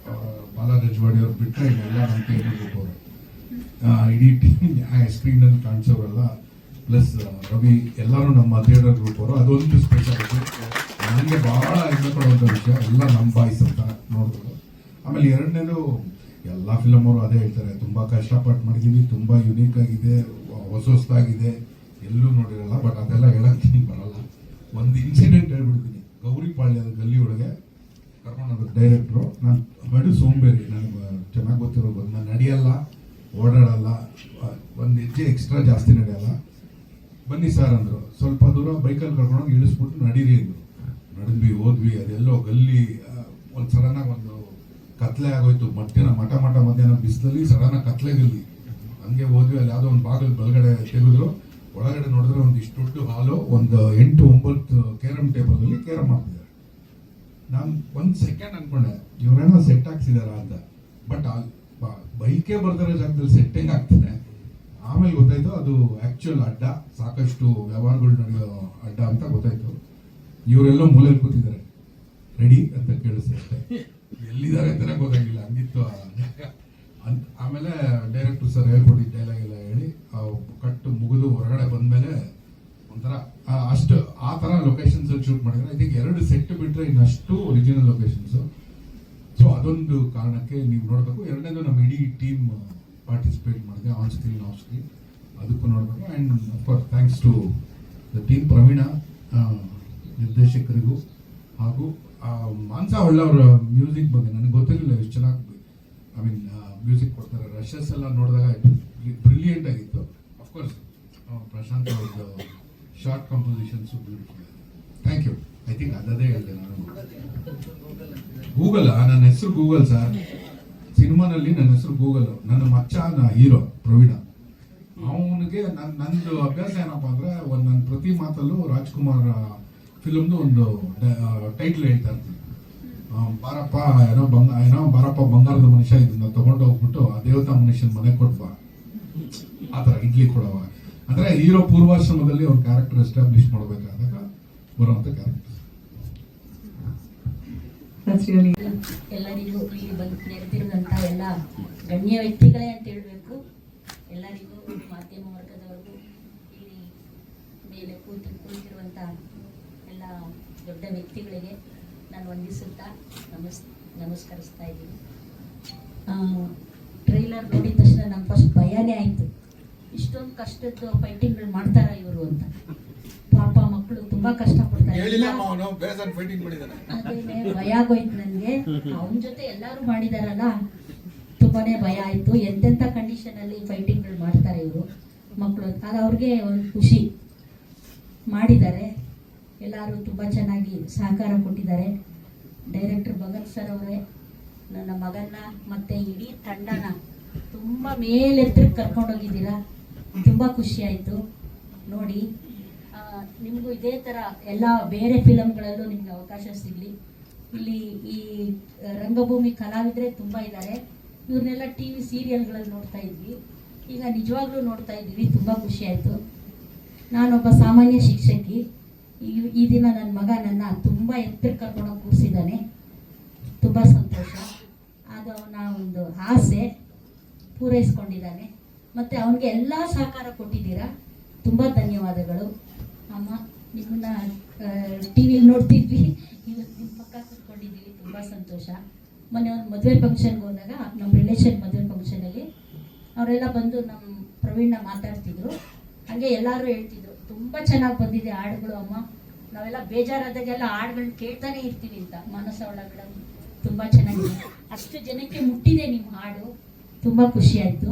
ಬಾಲಾ ರಜವಾಡಿ ಅವರು ಬಿಟ್ಟರೆ ಎಲ್ಲ ನಮ್ಮ ಥಿಯೇಟರ್ ಗ್ರೂಪ್ ಅವರು, ಇಡೀ ಟೀಮ್ ಸ್ಕ್ರೀನಲ್ಲಿ ಕಾಣಿಸೋರೆಲ್ಲ ಪ್ಲಸ್ ರವಿ ಎಲ್ಲರೂ ನಮ್ಮ ಥಿಯೇಟರ್ ಗ್ರೂಪ್ ಅವರು. ಅದೊಂದು ಸ್ಪೆಷಾಲಿಟಿ ನನಗೆ ಬಹಳ ಹೆಮ್ಮೆ ಕೊಡುವಂಥ ವಿಷಯ. ಎಲ್ಲ ನಮ್ಮ ಬಾಯ್ಸ್ ಅಂತ ನೋಡಿದ್ರು. ಆಮೇಲೆ ಎರಡನೇದು, ಎಲ್ಲ ಫಿಲಮ್ ಅವರು ಅದೇ ಹೇಳ್ತಾರೆ, ತುಂಬ ಕಷ್ಟಪಟ್ಟು ಮಾಡಿದ್ದೀವಿ, ತುಂಬ ಯುನೀಕ್ ಆಗಿದೆ, ಹೊಸದಾಗಿದೆ, ಎಲ್ಲೂ ನೋಡಿರಲ್ಲ. ಬಟ್ ಅದೆಲ್ಲ ಹೇಳಕ್ಕೆ ಬರಲ್ಲ. ಒಂದು ಇನ್ಸಿಡೆಂಟ್ ಹೇಳ್ಬಿಡ್ತೀನಿ. ಗೌರಿಪಾಳ್ಯದ ಗಲ್ಲಿ ಒಳಗೆ ಕರ್ಕೊಂಡೋದ್ರು ಡೈರೆಕ್ಟ್ರು. ನಾನು ಬಡು ಸೋಂಬೇರಿ, ನನಗೆ ಚೆನ್ನಾಗಿ ಗೊತ್ತಿರೋದು. ನಾನು ನಡೆಯಲ್ಲ, ಓಡಾಡಲ್ಲ, ಒಂದು ಹೆಜ್ಜೆ ಎಕ್ಸ್ಟ್ರಾ ಜಾಸ್ತಿ ನಡೆಯಲ್ಲ. ಬನ್ನಿ ಸರ್ ಅಂದರು. ಸ್ವಲ್ಪ ದೂರ ಬೈಕಲ್ಲಿ ಕರ್ಕೊಂಡೋಗಿ ಇಳಿಸ್ಬಿಟ್ಟು ನಡೀರಿ ಅಂದರು. ನಡೆದ್ವಿ, ಹೋದ್ವಿ. ಅದೆಲ್ಲೋ ಗಲ್ಲಿ ಒಂದು ಸಡನ್ನಾಗಿ ಒಂದು ಕತ್ಲೆ ಆಗೋಯ್ತು. ಮಧ್ಯಾಹ್ನ ಬಿಸಿಲಲ್ಲಿ ಸಡನ್ನಾಗಿ ಕತ್ಲೆ ಗಲ್ಲಿ. ಹಂಗೆ ಹೋದ್ವಿ. ಅಲ್ಲಿ ಯಾವುದೋ ಒಂದು ಬಾಗಿಲು ಬಲಗಡೆ ತೆಗೆದ್ರು. ಒಳಗಡೆ ನೋಡಿದ್ರೆ ಒಂದು ಇಷ್ಟು ದೊಡ್ಡ ಹಾಲು, ಒಂದು 8-9 ಕೇರಮ್ ಟೇಬಲಲ್ಲಿ ಕೇರಮ್ ಮಾಡ್ತಿದ್ದಾರೆ. ನಾನು ಒಂದು ಸೆಕೆಂಡ್ ಅನ್ಕೊಂಡೆ ಇವರೇನೋ ಸೆಟ್ ಹಾಕ್ಸಿದಾರ ಅಂತ. ಬಟ್ ಬೈಕೇ ಬರ್ತಾರೆ ಜಾಗದಲ್ಲಿ ಸೆಟ್ಟಿಂಗ್ ಆಗ್ತದೆ. ಆಮೇಲೆ ಗೊತ್ತಾಯ್ತು ಅದು ಆಕ್ಚುಯಲ್ ಅಡ್ಡ, ಸಾಕಷ್ಟು ವ್ಯವಹಾರಗಳು ನಡೆಯೋ ಅಡ್ಡ ಅಂತ ಗೊತ್ತಾಯ್ತು. ಇವರೆಲ್ಲೋ ಮೂಲೆಯಲ್ಲಿ ಕೂತಿದ್ದಾರೆ, ರೆಡಿ ಅಂತ ಕೇಳಿಸ್ತೆ ಅಷ್ಟೇ. ಎಲ್ಲಿದ್ದಾರೆ ಅಂತಾನೆ ಗೊತ್ತಾಗಿಲ್ಲ, ಹಂಗಿತ್ತು. ಆಮೇಲೆ ಡೈರೆಕ್ಟರ್ ಸರ್ ಹೇಳ್ಕೊಟ್ಟಿದ್ದ ಡೈಲಾಗ್ ಎಲ್ಲ ಹೇಳಿ ಕಟ್ಟು ಮುಗಿದು ಹೊರಗಡೆ ಬಂದ್ಮೇಲೆ ಒಂಥರ ಅಷ್ಟು ಆ ಥರ ಲೊಕೇಶನ್ಸ್ ಶೂಟ್ ಮಾಡಿದ್ರೆ. ಐ ಥಿಂಕ್ 2 ಸೆಟ್ ಬಿಟ್ಟರೆ ಇನ್ನಷ್ಟು ಒರಿಜಿನಲ್ ಲೊಕೇಶನ್ಸು. ಸೊ ಅದೊಂದು ಕಾರಣಕ್ಕೆ ನೀವು ನೋಡಬೇಕು. ಎರಡನೇದು ನಮ್ಮ ಇಡೀ ಟೀಮ್ ಪಾರ್ಟಿಸಿಪೇಟ್ ಮಾಡಿದೆ, ಆನ್ ಸ್ಕ್ರೀನ್ ಆಫ್ ಸ್ಕ್ರೀನ್, ಅದಕ್ಕೂ ನೋಡಬೇಕು. And of course thanks to the team, Praveen ನಿರ್ದೇಶಕರಿಗೂ ಹಾಗೂ ಮಾನ್ಸಾ ಒಳ್ಳೆ ಅವರ ಮ್ಯೂಸಿಕ್ ಬಗ್ಗೆ ನನಗೆ ಗೊತ್ತಿರಲಿಲ್ಲ ಎಷ್ಟು ಚೆನ್ನಾಗಿ ಮ್ಯೂಸಿಕ್ ಕೊಡ್ತಾರೆ. ರಶಸ್ ಎಲ್ಲ ನೋಡಿದಾಗ ಬ್ರಿಲಿಯಂಟ್ ಆಗಿತ್ತು. ಅಫ್ಕೋರ್ಸ್ ಪ್ರಶಾಂತ್ ಅವ್ರದ್ದು ಶಾರ್ಟ್ ಕಂಪೋಸಿಷನ್ಸು ಬ್ಯೂಟಿಫುಲ್ ಆಗಿದೆ. Thank you. ಐ ಥಿಂಕ್ ಅದೇ ಹೇಳಿದೆ ನಾನು. ಗೂಗಲ್, ನನ್ನ ಹೆಸರು ಗೂಗಲ್ ಸರ್. ಸಿನಿಮಾನಲ್ಲಿ ನನ್ನ ಹೆಸರು ಗೂಗಲ್. ನನ್ನ ಮಚ್ಚ ಹೀರೋ ಪ್ರವೀಣ. ಅವನಿಗೆ ನಂದು ಅಭ್ಯಾಸ ಏನಪ್ಪ ಅಂದರೆ ನನ್ನ ಪ್ರತಿ ಮಾತಲ್ಲೂ ರಾಜ್ಕುಮಾರ್ ಫಿಲಮ್ದು ಒಂದು ಟೈಟ್ಲ್ ಹೇಳ್ತಾ ಇರ್ತೀನಿ. ಬಾರಪ್ಪ ಬಾರಪ್ಪ ಬಂಗಾರದ ಮನುಷ್ಯ, ಇದನ್ನ ತಗೊಂಡು ಹೋಗ್ಬಿಟ್ಟು ಆ ದೇವತಾ ಮನುಷ್ಯನ ಮನೆ ಕೊಡ್ಬಾ, ಆ ಥರ ಇಡ್ಲಿ ಕೊಡವ. ಅಂದರೆ ಹೀರೋ ಪೂರ್ವಾಶ್ರಮದಲ್ಲಿ ಒಂದು ಕ್ಯಾರೆಕ್ಟರ್ ಎಸ್ಟಾಬ್ಲಿಷ್ ಮಾಡಬೇಕಾದಾಗ ಬರುವಂಥ ಕ್ಯಾರೆಕ್ಟರ್. ಎಲ್ಲರಿಗೂ ಇಲ್ಲಿ ಬಂದು ನೆರೆದಿರುವಂಥ ಎಲ್ಲ ಗಣ್ಯ ವ್ಯಕ್ತಿಗಳೇ ಅಂತ ಹೇಳಬೇಕು. ಎಲ್ಲರಿಗೂ ಮಾಧ್ಯಮ ವರ್ಗದವರಿಗೂ ಇಲ್ಲಿ ಮೇಲೆ ಕುಳಿತಿರುವಂಥ ಎಲ್ಲ ದೊಡ್ಡ ವ್ಯಕ್ತಿಗಳಿಗೆ ನಾನು ವಂದಿಸುತ್ತಾ ನಮಸ್ಕರಿಸ್ತಾ ಇದ್ದೀನಿ. ಟ್ರೈಲರ್ ನೋಡಿದ ತಕ್ಷಣ ನಂಗೆ ಫಸ್ಟ್ ಭಯನೇ ಆಯಿತು. ಇಷ್ಟೊಂದು ಕಷ್ಟದ್ದು ಫೈಟಿಂಗ್ಗಳು ಮಾಡ್ತಾರ ಇವರು ಅಂತ. ಪಾಪ ಮಕ್ಕಳು ತುಂಬಾ ಕಷ್ಟಪಡ್ತಾರೆ. ಅದೇನೆ ಭಯ ಆಗೋಯ್ತು ನನಗೆ. ಅವನ ಜೊತೆ ಎಲ್ಲರೂ ಮಾಡಿದಾರಲ್ಲ, ತುಂಬಾನೇ ಭಯ ಆಯ್ತು. ಎಂತೆಂಥ ಕಂಡೀಷನ್ ಅಲ್ಲಿ ಫೈಟಿಂಗ್ಗಳು ಮಾಡ್ತಾರೆ ಇವರು ಮಕ್ಕಳು. ಅದು ಅವ್ರಿಗೆ ಒಂದು ಖುಷಿ ಮಾಡಿದ್ದಾರೆ. ಎಲ್ಲರೂ ತುಂಬ ಚೆನ್ನಾಗಿ ಸಹಕಾರ ಕೊಟ್ಟಿದ್ದಾರೆ. ಡೈರೆಕ್ಟರ್ ಭಗತ್ ಸರ್ ಅವರೇ ನನ್ನ ಮಗನ್ನ ಮತ್ತು ಇಡೀ ತಂಡನ ತುಂಬ ಮೇಲೆತ್ತರಕ್ಕೆ ಕರ್ಕೊಂಡೋಗಿದ್ದೀರಾ. ತುಂಬ ಖುಷಿ ಆಯಿತು ನೋಡಿ. ನಿಮಗೂ ಇದೇ ಥರ ಎಲ್ಲ ಬೇರೆ ಫಿಲಮ್ಗಳಲ್ಲೂ ನಿಮ್ಗೆ ಅವಕಾಶ ಸಿಗಲಿ. ಇಲ್ಲಿ ಈ ರಂಗಭೂಮಿ ಕಲಾವಿದರೆ ತುಂಬ ಇದ್ದಾರೆ. ಇವ್ರನ್ನೆಲ್ಲ ಟಿ ವಿ ಸೀರಿಯಲ್ಗಳಲ್ಲಿ ನೋಡ್ತಾ ಇದ್ವಿ, ಈಗ ನಿಜವಾಗ್ಲೂ ನೋಡ್ತಾ ಇದ್ದೀವಿ. ತುಂಬ ಖುಷಿ ಆಯಿತು. ನಾನೊಬ್ಬ ಸಾಮಾನ್ಯ ಶಿಕ್ಷಕಿ. ಈ ದಿನ ನನ್ನ ಮಗ ನನ್ನ ತುಂಬ ಎತ್ತರಕ್ಕೆ ಕರ್ಕೊಂಡು ಕೂರಿಸಿದ್ದಾನೆ. ತುಂಬ ಸಂತೋಷ. ಅದು ಅವನ ಒಂದು ಆಸೆ ಪೂರೈಸ್ಕೊಂಡಿದ್ದಾನೆ. ಮತ್ತು ಅವನಿಗೆ ಎಲ್ಲ ಸಹಕಾರ ಕೊಟ್ಟಿದ್ದೀರಾ. ತುಂಬ ಧನ್ಯವಾದಗಳು ಅಮ್ಮ. ನಿಮ್ಮನ್ನ ಟಿ ವಿಲಿ ನೋಡ್ತಿದ್ವಿ, ಇವತ್ತು ನಿಮ್ಮ ಪಕ್ಕ ಕೂತ್ಕೊಂಡಿದ್ದೀವಿ. ತುಂಬ ಸಂತೋಷ. ಮೊನ್ನೆ ಒಂದು ಮದುವೆ ಫಂಕ್ಷನ್ಗೆ ಹೋದಾಗ, ನಮ್ಮ ರಿಲೇಷನ್ ಮದುವೆ ಫಂಕ್ಷನಲ್ಲಿ ಅವರೆಲ್ಲ ಬಂದು ನಮ್ಮ ಪ್ರವೀಣ ಮಾತಾಡ್ತಿದ್ರು. ಹಾಗೆ ಎಲ್ಲರೂ ಹೇಳ್ತಿದ್ರು ತುಂಬ ಚೆನ್ನಾಗಿ ಬಂದಿದೆ ಹಾಡುಗಳು ಅಮ್ಮ, ನಾವೆಲ್ಲ ಬೇಜಾರಾದಾಗೆಲ್ಲ ಹಾಡುಗಳನ್ನ ಕೇಳ್ತಾನೆ ಇರ್ತೀವಿ ಅಂತ. ಮಾನಸ ಒಳಗಡೆ ತುಂಬ ಚೆನ್ನಾಗಿದೆ. ಅಷ್ಟು ಜನಕ್ಕೆ ಮುಟ್ಟಿದೆ ನಿಮ್ಮ ಹಾಡು. ತುಂಬ ಖುಷಿ ಆಯಿತು.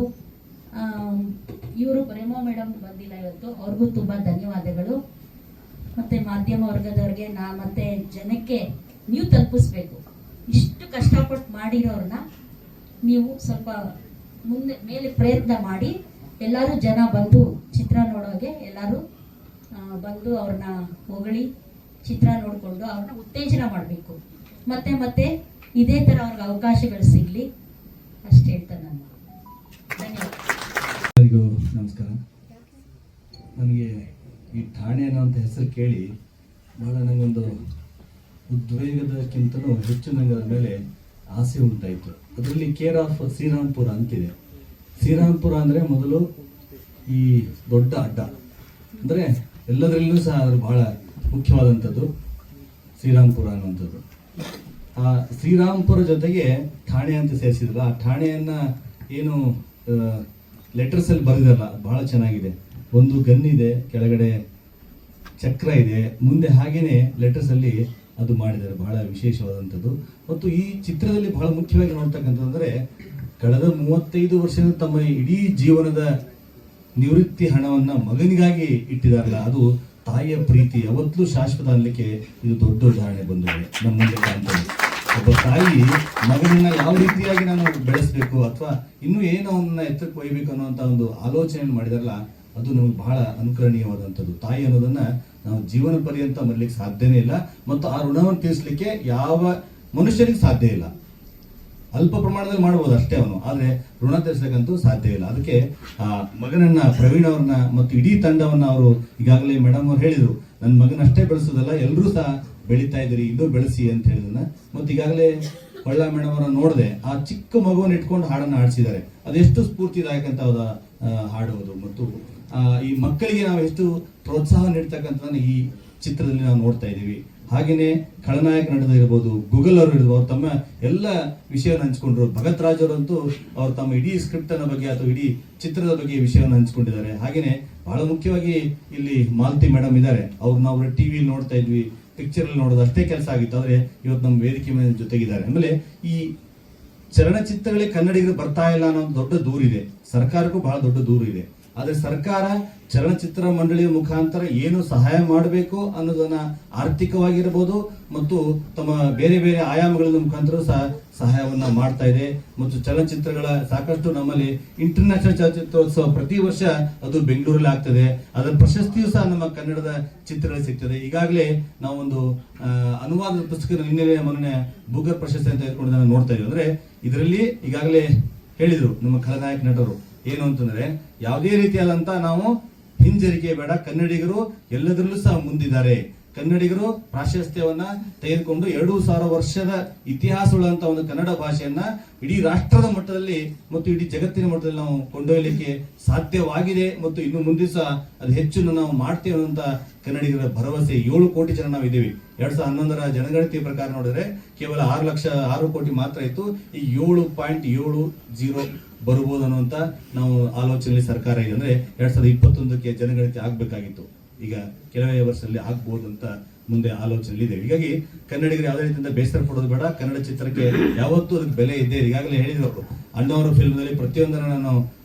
ಇವರು ಪ್ರೇಮ ಮೇಡಮ್ ಬಂದಿಲ್ಲ ಇವತ್ತು, ಅವ್ರಿಗೂ ತುಂಬ ಧನ್ಯವಾದಗಳು. ಮತ್ತು ಮಾಧ್ಯಮ ವರ್ಗದವ್ರಿಗೆ ಮತ್ತು ಜನಕ್ಕೆ ನೀವು ತಲುಪಿಸ್ಬೇಕು. ಇಷ್ಟು ಕಷ್ಟಪಟ್ಟು ಮಾಡಿರೋರನ್ನ ನೀವು ಸ್ವಲ್ಪ ಮುಂದೆ ಮೇಲೆ ಪ್ರಯತ್ನ ಮಾಡಿ. ಎಲ್ಲರೂ ಜನ ಬಂದು ಚಿತ್ರ ನೋಡೋಗೆ ಎಲ್ಲರೂ ಬಂದು ಅವ್ರನ್ನ ಹೊಗಳಿ ಚಿತ್ರ ನೋಡಿಕೊಂಡು ಅವ್ರನ್ನ ಉತ್ತೇಜನ ಮಾಡಬೇಕು. ಮತ್ತೆ ಇದೇ ಥರ ಅವ್ರಿಗೆ ಅವಕಾಶಗಳು ಸಿಗಲಿ ಅಷ್ಟು ಹೇಳ್ತಾರೆ. ನನ್ನ ಧನ್ಯವಾದ. ಎಲ್ಲರಿಗೂ ನಮಸ್ಕಾರ. ನನಗೆ ಈ ಠಾಣೆ ಅನ್ನೋಂಥ ಹೆಸರು ಕೇಳಿ ಭಾಳ ನನಗೊಂದು ಉದ್ವೇಗದಕ್ಕಿಂತಲೂ ಹೆಚ್ಚು ನನಗೆ ಅದರ ಮೇಲೆ ಆಸೆ ಉಂಟಾಯಿತು. ಅದರಲ್ಲಿ ಕೇರ್ ಆಫ್ ಶ್ರೀರಾಮ್ಪುರ ಅಂತಿದೆ. ಶ್ರೀರಾಮ್ಪುರ ಅಂದರೆ ಮೊದಲು ಈ ದೊಡ್ಡ ಅಡ್ಡ, ಅಂದರೆ ಎಲ್ಲದರಲ್ಲೂ ಸಹ ಅದು ಬಹಳ ಮುಖ್ಯವಾದಂಥದ್ದು ಶ್ರೀರಾಮ್ಪುರ ಅನ್ನುವಂಥದ್ದು. ಆ ಶ್ರೀರಾಮ್ಪುರ ಜೊತೆಗೆ ಠಾಣೆ ಅಂತ ಸೇರಿಸಿದ್ರಲ್ಲ, ಆ ಠಾಣೆಯನ್ನು ಏನು ಲೆಟರ್ಸಲ್ಲಿ ಬರೆದಿರಲ್ಲ, ಬಹಳ ಚೆನ್ನಾಗಿದೆ. ಒಂದು ಗನ್ ಇದೆ, ಕೆಳಗಡೆ ಚಕ್ರ ಇದೆ, ಮುಂದೆ ಹಾಗೇನೆ ಲೆಟರ್ಸಲ್ಲಿ ಅದು ಮಾಡಿದ್ದಾರೆ. ಬಹಳ ವಿಶೇಷವಾದಂಥದ್ದು. ಮತ್ತು ಈ ಚಿತ್ರದಲ್ಲಿ ಬಹಳ ಮುಖ್ಯವಾಗಿ ನೋಡ್ತಕ್ಕಂಥದ್ದಂದರೆ, ಕಳೆದ 35 ವರ್ಷದ ತಮ್ಮ ಇಡೀ ಜೀವನದ ನಿವೃತ್ತಿ ಹಣವನ್ನು ಮಗನಿಗಾಗಿ ಇಟ್ಟಿದಾರಲ್ಲ, ಅದು ತಾಯಿಯ ಪ್ರೀತಿ ಯಾವತ್ತೂ ಶಾಶ್ವತ ಅನ್ನಲಿಕ್ಕೆ ಇದು ದೊಡ್ಡ ಉದಾಹರಣೆ ಬಂದಿದೆ ನಮ್ಮ ಮುಂದೆ ಕಾಣ್ತದೆ. ಒಬ್ಬ ತಾಯಿ ಮಗನನ್ನ ಯಾವ ರೀತಿಯಾಗಿ ನಾನು ಬೆಳೆಸಬೇಕು ಅಥವಾ ಇನ್ನೂ ಏನು ಅವನ್ನ ಎತ್ತರಕ್ಕೆ ಒಯ್ಯಬೇಕು ಅನ್ನುವಂಥ ಒಂದು ಆಲೋಚನೆ ಮಾಡಿದಾರಲ್ಲ, ಅದು ನಮಗೆ ಬಹಳ ಅನುಕರಣೀಯವಾದಂಥದ್ದು. ತಾಯಿ ಅನ್ನೋದನ್ನ ನಾವು ಜೀವನ ಪರ್ಯಂತ ಮರಲಿಕ್ಕೆ ಸಾಧ್ಯನೇ ಇಲ್ಲ. ಮತ್ತು ಆ ಋಣವನ್ನು ತೀರಿಸಲಿಕ್ಕೆ ಯಾವ ಮನುಷ್ಯನಿಗೆ ಸಾಧ್ಯ ಇಲ್ಲ. ಅಲ್ಪ ಪ್ರಮಾಣದಲ್ಲಿ ಮಾಡಬಹುದು ಅಷ್ಟೇ ಅವನು, ಆದರೆ ಋಣ ತೀರಿಸಲಿಕ್ಕಂತೂ ಸಾಧ್ಯ ಇಲ್ಲ. ಅದಕ್ಕೆ ಆ ಮಗನನ್ನ, ಪ್ರವೀಣ್ ಅವ್ರನ್ನ ಮತ್ತು ಇಡೀ ತಂಡವನ್ನ ಅವರು ಈಗಾಗಲೇ ಮೇಡಮ್ ಅವ್ರು ಹೇಳಿದ್ರು, ನನ್ನ ಮಗನ ಅಷ್ಟೇ ಬೆಳೆಸೋದಲ್ಲ, ಎಲ್ಲರೂ ಸಹ ಬೆಳೀತಾ ಇದ್ದೀರಿ, ಇನ್ನೂ ಬೆಳೆಸಿ ಅಂತ ಹೇಳಿದನ್ನ. ಮತ್ತು ಈಗಾಗಲೇ ಹೊಳ್ಳ ಮೇಡಮ್ ಅವರನ್ನ ನೋಡಿದೆ, ಆ ಚಿಕ್ಕ ಮಗುವನ್ನು ಇಟ್ಕೊಂಡು ಹಾಡನ್ನು ಹಾಡಿಸಿದ್ದಾರೆ. ಅದೆಷ್ಟು ಸ್ಫೂರ್ತಿದಾಯಕ ಅಂತ ಹಾಡುವುದು ಮತ್ತು ಈ ಮಕ್ಕಳಿಗೆ ನಾವು ಎಷ್ಟು ಪ್ರೋತ್ಸಾಹ ನೀಡ್ತಕ್ಕಂಥದ್ದನ್ನು ಈ ಚಿತ್ರದಲ್ಲಿ ನಾವು ನೋಡ್ತಾ ಇದ್ದೀವಿ. ಹಾಗೆಯೇ ಖಳನಾಯಕ ನಟರು ಇರ್ಬೋದು, ಗೂಗಲ್ ಅವರು ಇರ್ಬೋದು, ಅವ್ರು ತಮ್ಮ ಎಲ್ಲ ವಿಷಯವನ್ನು ಹಂಚ್ಕೊಂಡ್ರು. ಭಗತ್ ರಾಜ್ ಅವರಂತೂ ಅವ್ರು ತಮ್ಮ ಇಡೀ ಸ್ಕ್ರಿಪ್ಟ್ ಅನ್ನ ಬಗ್ಗೆ ಅಥವಾ ಇಡೀ ಚಿತ್ರದ ಬಗ್ಗೆ ವಿಷಯವನ್ನು ಹಂಚ್ಕೊಂಡಿದ್ದಾರೆ. ಹಾಗೆಯೇ ಬಹಳ ಮುಖ್ಯವಾಗಿ ಇಲ್ಲಿ ಮಾಲತಿ ಮೇಡಮ್ ಇದ್ದಾರೆ. ಅವ್ರು ನಾವು ಟಿವಿ ನೋಡ್ತಾ ಇದ್ವಿ, ಪಿಕ್ಚರ್ ಅಲ್ಲಿ ನೋಡೋದು ಅಷ್ಟೇ ಕೆಲಸ ಆಗಿತ್ತು. ಆದ್ರೆ ಇವತ್ತು ನಮ್ಮ ವೇದಿಕೆ ಮೇಲೆ ಜೊತೆಗಿದ್ದಾರೆ. ಆಮೇಲೆ ಈ ಚಲನಚಿತ್ರಗಳಿಗೆ ಕನ್ನಡಿಗರು ಬರ್ತಾ ಇಲ್ಲ ಅನ್ನೋ ದೊಡ್ಡ ದೂರಿದೆ, ಸರ್ಕಾರಕ್ಕೂ ಬಹಳ ದೊಡ್ಡ ದೂರು ಇದೆ. ಆದ್ರೆ ಸರ್ಕಾರ ಚಲನಚಿತ್ರ ಮಂಡಳಿಯ ಮುಖಾಂತರ ಏನು ಸಹಾಯ ಮಾಡಬೇಕು ಅನ್ನೋದನ್ನ ಆರ್ಥಿಕವಾಗಿರ್ಬೋದು ಮತ್ತು ತಮ್ಮ ಬೇರೆ ಬೇರೆ ಆಯಾಮಗಳ ಮುಖಾಂತರ ಸಹ ಸಹಾಯವನ್ನ ಮಾಡ್ತಾ ಇದೆ. ಮತ್ತು ಚಲನಚಿತ್ರಗಳ ಸಾಕಷ್ಟು ನಮ್ಮಲ್ಲಿ ಇಂಟರ್ನ್ಯಾಷನಲ್ ಚಲನಚಿತ್ರೋತ್ಸವ ಪ್ರತಿ ವರ್ಷ ಅದು ಬೆಂಗಳೂರಲ್ಲಿ ಆಗ್ತದೆ. ಅದರ ಪ್ರಶಸ್ತಿಯೂ ಸಹ ನಮ್ಮ ಕನ್ನಡದ ಚಿತ್ರಗಳು ಸಿಗ್ತದೆ. ಈಗಾಗಲೇ ನಾವೊಂದು ಅನುವಾದದ ಪುಸ್ತಕ ನಿನ್ನೆ ಮೊನ್ನೆ ಬೂಗರ್ ಪ್ರಶಸ್ತಿ ಅಂತ ತೆಗೆದುಕೊಂಡು ನೋಡ್ತಾ ಇದ್ದೀವಿ. ಅಂದ್ರೆ ಇದರಲ್ಲಿ ಈಗಾಗಲೇ ಹೇಳಿದ್ರು ನಮ್ಮ ಖಳನಾಯಕ ನಟರು ಏನು ಅಂತಂದ್ರೆ, ಯಾವುದೇ ರೀತಿಯಾದಂತ ನಾವು ಹಿಂಜರಿಕೆ ಬೇಡ, ಕನ್ನಡಿಗರು ಎಲ್ಲದರಲ್ಲೂ ಸಹ ಮುಂದಿದ್ದಾರೆ. ಕನ್ನಡಿಗರು ಪ್ರಾಶಸ್ತ್ಯವನ್ನ ತೆಗೆದುಕೊಂಡು 2000 ವರ್ಷದ ಇತಿಹಾಸವುಳ್ಳಂತ ಒಂದು ಕನ್ನಡ ಭಾಷೆಯನ್ನ ಇಡೀ ರಾಷ್ಟ್ರದ ಮಟ್ಟದಲ್ಲಿ ಮತ್ತು ಇಡೀ ಜಗತ್ತಿನ ಮಟ್ಟದಲ್ಲಿ ನಾವು ಕೊಂಡೊಯ್ಯಲಿಕ್ಕೆ ಸಾಧ್ಯವಾಗಿದೆ. ಮತ್ತು ಇನ್ನು ಮುಂದೆ ಸಹ ಅದು ಹೆಚ್ಚು ನಾವು ಮಾಡ್ತೇವೆ ಅನ್ನುವಂತ ಕನ್ನಡಿಗರ ಭರವಸೆ. 7 ಕೋಟಿ ಜನ ನಾವು ಇದ್ದೀವಿ. 2011ರ ಜನಗಣತಿ ಪ್ರಕಾರ ನೋಡಿದ್ರೆ ಕೇವಲ 6 ಕೋಟಿ ಮಾತ್ರ ಇತ್ತು. ಈ 7.70 ಬರಬಹುದು ಅನ್ನುವಂತ ನಾವು ಆಲೋಚನೆಯಲ್ಲಿ ಸರ್ಕಾರ ಇದೆ. ಅಂದ್ರೆ 2021ಕ್ಕೆ ಜನಗಣತಿ ಆಗ್ಬೇಕಾಗಿತ್ತು, ಈಗ ಕೆಲವೇ ವರ್ಷದಲ್ಲಿ ಆಗ್ಬಹುದು ಅಂತ ಮುಂದೆ ಆಲೋಚನೆ ಇದೆ. ಹೀಗಾಗಿ ಕನ್ನಡಿಗರು ಯಾವುದೇ ರೀತಿಯಿಂದ ಬೇಸರ ಪಡೋದು ಬೇಡ. ಕನ್ನಡ ಚಿತ್ರಕ್ಕೆ ಯಾವತ್ತೂ ಅದಕ್ಕೆ ಬೆಲೆ ಇದೆ. ಈಗಾಗಲೇ ಹೇಳಿದ್ರು, ಅಣ್ಣವರ ಫಿಲ್ಮ್ ನಲ್ಲಿ ಪ್ರತಿಯೊಂದನ್ನು ನಾನು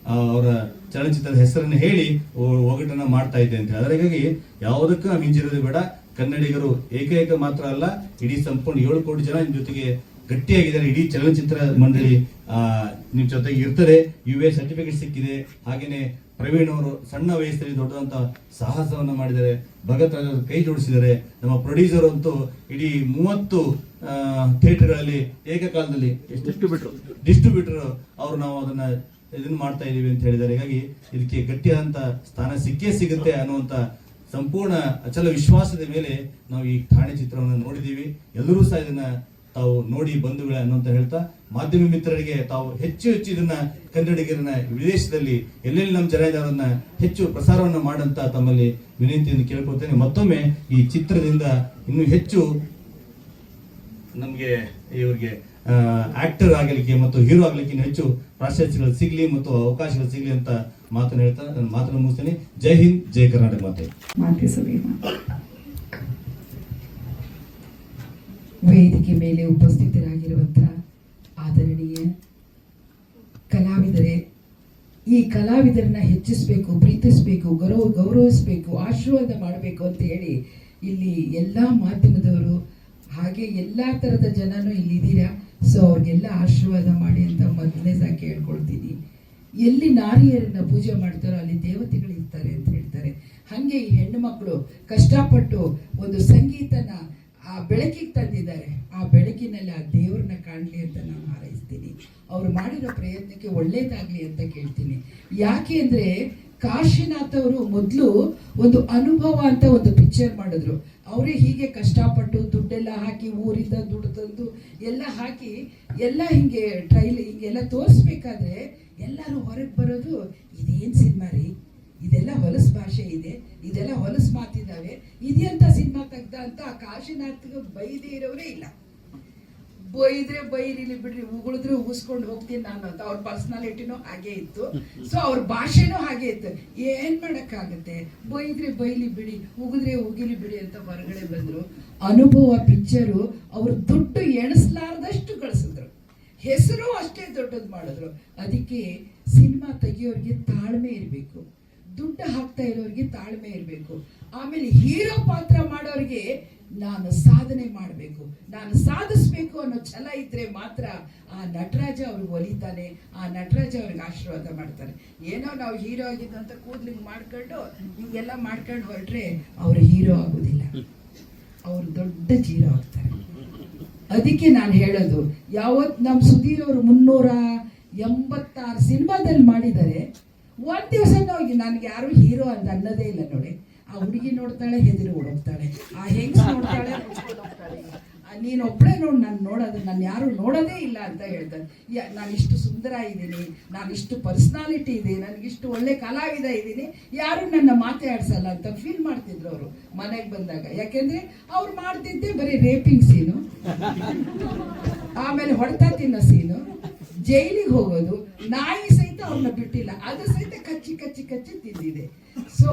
ಅವರ ಚಲನಚಿತ್ರದ ಹೆಸರನ್ನು ಹೇಳಿ ಒಗಟನ್ನ ಮಾಡ್ತಾ ಇದ್ದೆ ಅಂತ ಹೇಳಿದ್ರೆ, ಹೀಗಾಗಿ ಯಾವುದಕ್ಕೂ ನಾವು ಹಿಂಜಿರೋದು ಬೇಡ. ಕನ್ನಡಿಗರು ಏಕೈಕ ಮಾತ್ರ ಅಲ್ಲ, ಇಡೀ ಸಂಪೂರ್ಣ 7 ಕೋಟಿ ಜನ ನಿಮ್ ಜೊತೆಗೆ ಗಟ್ಟಿಯಾಗಿದ್ದಾರೆ. ಇಡೀ ಚಲನಚಿತ್ರ ಮಂಡಳಿ ನಿಮ್ ಜೊತೆಗೆ ಇರ್ತದೆ. UA ಸರ್ಟಿಫಿಕೇಟ್ ಸಿಕ್ಕಿದೆ. ಹಾಗೇನೆ ಪ್ರವೀಣ್ ಅವರು ಸಣ್ಣ ವಯಸ್ಸಲ್ಲಿ ದೊಡ್ಡದಂತ ಸಾಹಸವನ್ನ ಮಾಡಿದ್ದಾರೆ. ಭಗತ್ ರಾಜ್ ಕೈ ಜೋಡಿಸಿದ್ದಾರೆ. ನಮ್ಮ ಪ್ರೊಡ್ಯೂಸರ್ ಅಂತೂ ಇಡೀ 30 ಥಿಯೇಟರ್ಗಳಲ್ಲಿ ಏಕಕಾಲದಲ್ಲಿ ಡಿಸ್ಟ್ರಿಬ್ಯೂಟರ್ ಅವರು ನಾವು ಅದನ್ನ ಇದನ್ನ ಮಾಡ್ತಾ ಇದೀವಿ ಅಂತ ಹೇಳಿದ್ದಾರೆ. ಹೀಗಾಗಿ ಇದಕ್ಕೆ ಗಟ್ಟಿಯಾದಂತ ಸ್ಥಾನ ಸಿಕ್ಕೇ ಸಿಗುತ್ತೆ ಅನ್ನುವಂತ ಸಂಪೂರ್ಣ ಅಚಲ ವಿಶ್ವಾಸದ ಮೇಲೆ ನಾವು ಈ ಠಾಣೆ ಚಿತ್ರವನ್ನು ನೋಡಿದೀವಿ. ಎಲ್ಲರೂ ಸಹ ಇದನ್ನ ತಾವು ನೋಡಿ ಬಂಧುಗಳೇ ಅನ್ನುವಂತ ಹೇಳ್ತಾ, ಮಾಧ್ಯಮ ಮಿತ್ರರಿಗೆ ತಾವು ಹೆಚ್ಚು ಇದನ್ನ ಕನ್ನಡಿಗರನ್ನ ವಿದೇಶದಲ್ಲಿ ಎಲ್ಲೆಲ್ಲಿ ನಮ್ಮ ಜನ ಇದ್ದಾರನ್ನ ಹೆಚ್ಚು ಪ್ರಸಾರವನ್ನ ಮಾಡಂತ ತಮ್ಮಲ್ಲಿ ವಿನಂತಿಯನ್ನು ಕೇಳ್ಕೊಳ್ತೇನೆ. ಮತ್ತೊಮ್ಮೆ ಈ ಚಿತ್ರದಿಂದ ಇನ್ನೂ ಹೆಚ್ಚು ನಮ್ಗೆ ಇವ್ರಿಗೆ ಆಕ್ಟರ್ ಆಗಲಿಕ್ಕೆ ಮತ್ತು ಹೀರೋ ಆಗಲಿಕ್ಕೆ ಹೆಚ್ಚು ಪ್ರಾಶಸ್ತ್ಯಗಳು ಸಿಗ್ಲಿ ಮತ್ತು ಅವಕಾಶಗಳು ಸಿಗ್ಲಿ ಅಂತ ಮಾತನ್ನು ಹೇಳ್ತಾ ನನ್ನ ಮಾತನ್ನು ಮುಗಿಸ್ತೇನೆ. ಜೈ ಹಿಂದ್, ಜೈ ಕರ್ನಾಟಕ ಮಾತೆ. ವೇದಿಕೆ ಮೇಲೆ ಉಪಸ್ಥಿತರಾಗಿರುವಂತಹ ಆದರಣೀಯ ಕಲಾವಿದರೇ, ಈ ಕಲಾವಿದರನ್ನ ಹೆಚ್ಚಿಸಬೇಕು, ಪ್ರೀತಿಸಬೇಕು, ಗೌರವಿಸಬೇಕು, ಆಶೀರ್ವಾದ ಮಾಡಬೇಕು ಅಂತ ಹೇಳಿ ಇಲ್ಲಿ ಎಲ್ಲಾ ಮಾಧ್ಯಮದವರು ಹಾಗೆ ಎಲ್ಲಾ ತರದ ಜನನು ಇಲ್ಲಿದ್ದೀರಾ. ಸೊ ಅವ್ರಿಗೆಲ್ಲ ಆಶೀರ್ವಾದ ಮಾಡಿ ಅಂತ ಮೊದಲನೇದಾಗಿ ಕೇಳ್ಕೊಳ್ತೀನಿ. ಎಲ್ಲಿ ನಾರಿಯರನ್ನ ಪೂಜೆ ಮಾಡ್ತಾರೋ ಅಲ್ಲಿ ದೇವತೆಗಳು ಇರ್ತಾರೆ ಅಂತ ಹೇಳ್ತಾರೆ. ಹಂಗೆ ಈ ಹೆಣ್ಣು ಮಕ್ಕಳು ಕಷ್ಟಪಟ್ಟು ಒಂದು ಸಂಗೀತನ ಆ ಬೆಳಕಿಗೆ ತಂದಿದ್ದಾರೆ. ಆ ಬೆಳಕಿನಲ್ಲಿ ಆ ದೇವ್ರನ್ನ ಕಾಣಲಿ ಅಂತ ನಾನು ಹಾರೈಸ್ತೀನಿ. ಅವ್ರು ಮಾಡಿರೋ ಪ್ರಯತ್ನಕ್ಕೆ ಒಳ್ಳೇದಾಗ್ಲಿ ಅಂತ ಕೇಳ್ತೀನಿ. ಯಾಕೆ ಅಂದ್ರೆ ಕಾಶಿನಾಥ್ ಅವರು ಮೊದಲು ಒಂದು ಅನುಭವ ಅಂತ ಒಂದು ಪಿಕ್ಚರ್ ಮಾಡಿದ್ರು. ಅವರೇ ಹೀಗೆ ಕಷ್ಟಪಟ್ಟು ದುಡ್ಡೆಲ್ಲ ಹಾಕಿ ಊರಿಂದ ದುಡ್ಡು ತಂದು ಎಲ್ಲ ಹಾಕಿ ಎಲ್ಲ ಹಿಂಗೆ ಹಿಂಗೆಲ್ಲ ತೋರಿಸ್ಬೇಕಾದ್ರೆ ಎಲ್ಲರೂ ಹೊರಗೆ ಬರೋದು, ಇದೇನ್ ಸಿನಿಮಾ ರೀ, ಇದೆಲ್ಲ ಹೊಲಸು ಭಾಷೆ ಇದೆ, ಇದೆಲ್ಲ ಹೊಲಸು ಮಾತಿದ್ದಾವೆ, ಇದೆಂತ ಸಿನಿಮಾ ತೆಗ್ದ ಅಂತ ಆ ಕಾಶಿನಾಥ್ಗೆ ಬೈದೇ ಇರೋರೇ ಇಲ್ಲ. ಬೈದ್ರೆ ಬೈರಿಲಿ ಬಿಡ್ರಿ, ಉಗುಳಿದ್ರೆ ಉಗಿಸ್ಕೊಂಡು ಹೋಗ್ತೀನಿ ನಾನು ಅಂತ ಅವ್ರ ಪರ್ಸನಾಲಿಟಿನೂ ಹಾಗೆ ಇತ್ತು. ಸೊ ಅವ್ರ ಭಾಷೆನೂ ಹಾಗೆ ಇತ್ತು. ಏನ್ ಮಾಡಕ್ಕಾಗತ್ತೆ, ಬೈದ್ರೆ ಬೈಲಿ ಬಿಡಿ, ಉಗಿದ್ರೆ ಉಗಿಲಿ ಬಿಡಿ ಅಂತ ಹೊರಗಡೆ ಬಂದ್ರು. ಅನುಭವ ಪಿಕ್ಚರು ಅವ್ರು ದುಡ್ಡು ಎಣಿಸ್ಲಾರ್ದಷ್ಟು ಗಳಿಸಿದ್ರು, ಹೆಸರು ಅಷ್ಟೇ ದೊಡ್ಡದು ಮಾಡಿದ್ರು. ಅದಕ್ಕೆ ಸಿನಿಮಾ ತೆಗಿಯೋರಿಗೆ ತಾಳ್ಮೆ ಇರಬೇಕು, ದುಡ್ಡು ಹಾಕ್ತಾ ಇರೋರಿಗೆ ತಾಳ್ಮೆ ಇರಬೇಕು. ಆಮೇಲೆ ಹೀರೋ ಪಾತ್ರ ಮಾಡೋರಿಗೆ ನಾನು ಸಾಧನೆ ಮಾಡಬೇಕು, ನಾನು ಸಾಧಿಸ್ಬೇಕು ಅನ್ನೋ ಛಲ ಇದ್ರೆ ಮಾತ್ರ ಆ ನಟರಾಜ ಅವ್ರಿಗೆ ಒಲಿತಾನೆ, ಆ ನಟರಾಜ ಅವ್ರಿಗೆ ಆಶೀರ್ವಾದ ಮಾಡ್ತಾರೆ. ಏನೋ ನಾವು ಹೀರೋ ಆಗಿದ್ದು ಅಂತ ಕೂದ್ಲಿಂಗ್ ಮಾಡ್ಕೊಂಡು ಹಿಂಗೆಲ್ಲ ಮಾಡ್ಕೊಂಡು ಹೊರಟ್ರೆ ಅವ್ರು ಹೀರೋ ಆಗೋದಿಲ್ಲ, ಅವ್ರು ದೊಡ್ಡ ಜೀರೋ ಆಗ್ತಾರೆ. ಅದಕ್ಕೆ ನಾನು ಹೇಳೋದು, ಯಾವತ್ ನಮ್ ಸುಧೀರ್ ಅವರು 386 ಸಿನಿಮಾದಲ್ಲಿ ಮಾಡಿದ್ದಾರೆ. ಒಂದ್ ದಿವಸ ನನ್ಗೆ ಯಾರು ಹೀರೋ ಅಂತ ಅನ್ನೋದೇ ಇಲ್ಲ ನೋಡಿ. ಆ ಹುಡುಗಿ ನೋಡ್ತಾಳೆ, ಹೆದರಿ ಓಡೋಗ್ತಾಳೆ, ಆ ಹೆಂಗ್ಸ್ ನೋಡ್ತಾಳೆ, ಹೋಗ್ತಾಳೆ, ಆ ನೀನು ಒಬ್ಬಳೇ ನೋಡಿ ನಾನು ನೋಡೋದು, ನಾನು ಯಾರು ನೋಡೋದೇ ಇಲ್ಲ ಅಂತ ಹೇಳ್ತಾರೆ. ನಾನು ಇಷ್ಟು ಸುಂದರ ಇದ್ದೀನಿ, ನಾನು ಇಷ್ಟು ಪರ್ಸ್ನಾಲಿಟಿ ಇದೆ, ನನಗಿಷ್ಟು ಒಳ್ಳೆ ಕಲಾವಿದ ಇದ್ದೀನಿ, ಯಾರು ನನ್ನ ಮಾತಾಡ್ಸಲ್ಲ ಅಂತ ಫೀಲ್ ಮಾಡ್ತಿದ್ರು ಅವರು ಮನೆಗೆ ಬಂದಾಗ. ಯಾಕೆಂದ್ರೆ ಅವ್ರು ಮಾಡ್ತಿದ್ದೆ ಬರೀ ರೇಪಿಂಗ್ ಸೀನು, ಆಮೇಲೆ ಹೊಡೆತ ತಿನ್ನೋ ಸೀನು, ಜೈಲಿಗೆ ಹೋಗೋದು, ನಾಯಿ ಸಹಿತ ಅವ್ರನ್ನ ಬಿಟ್ಟಿಲ್ಲ, ಅದು ಸಹಿತ ಕಚ್ಚಿ ಕಚ್ಚಿ ಕಚ್ಚಿ ತಿಂದಿದೆ. ಸೊ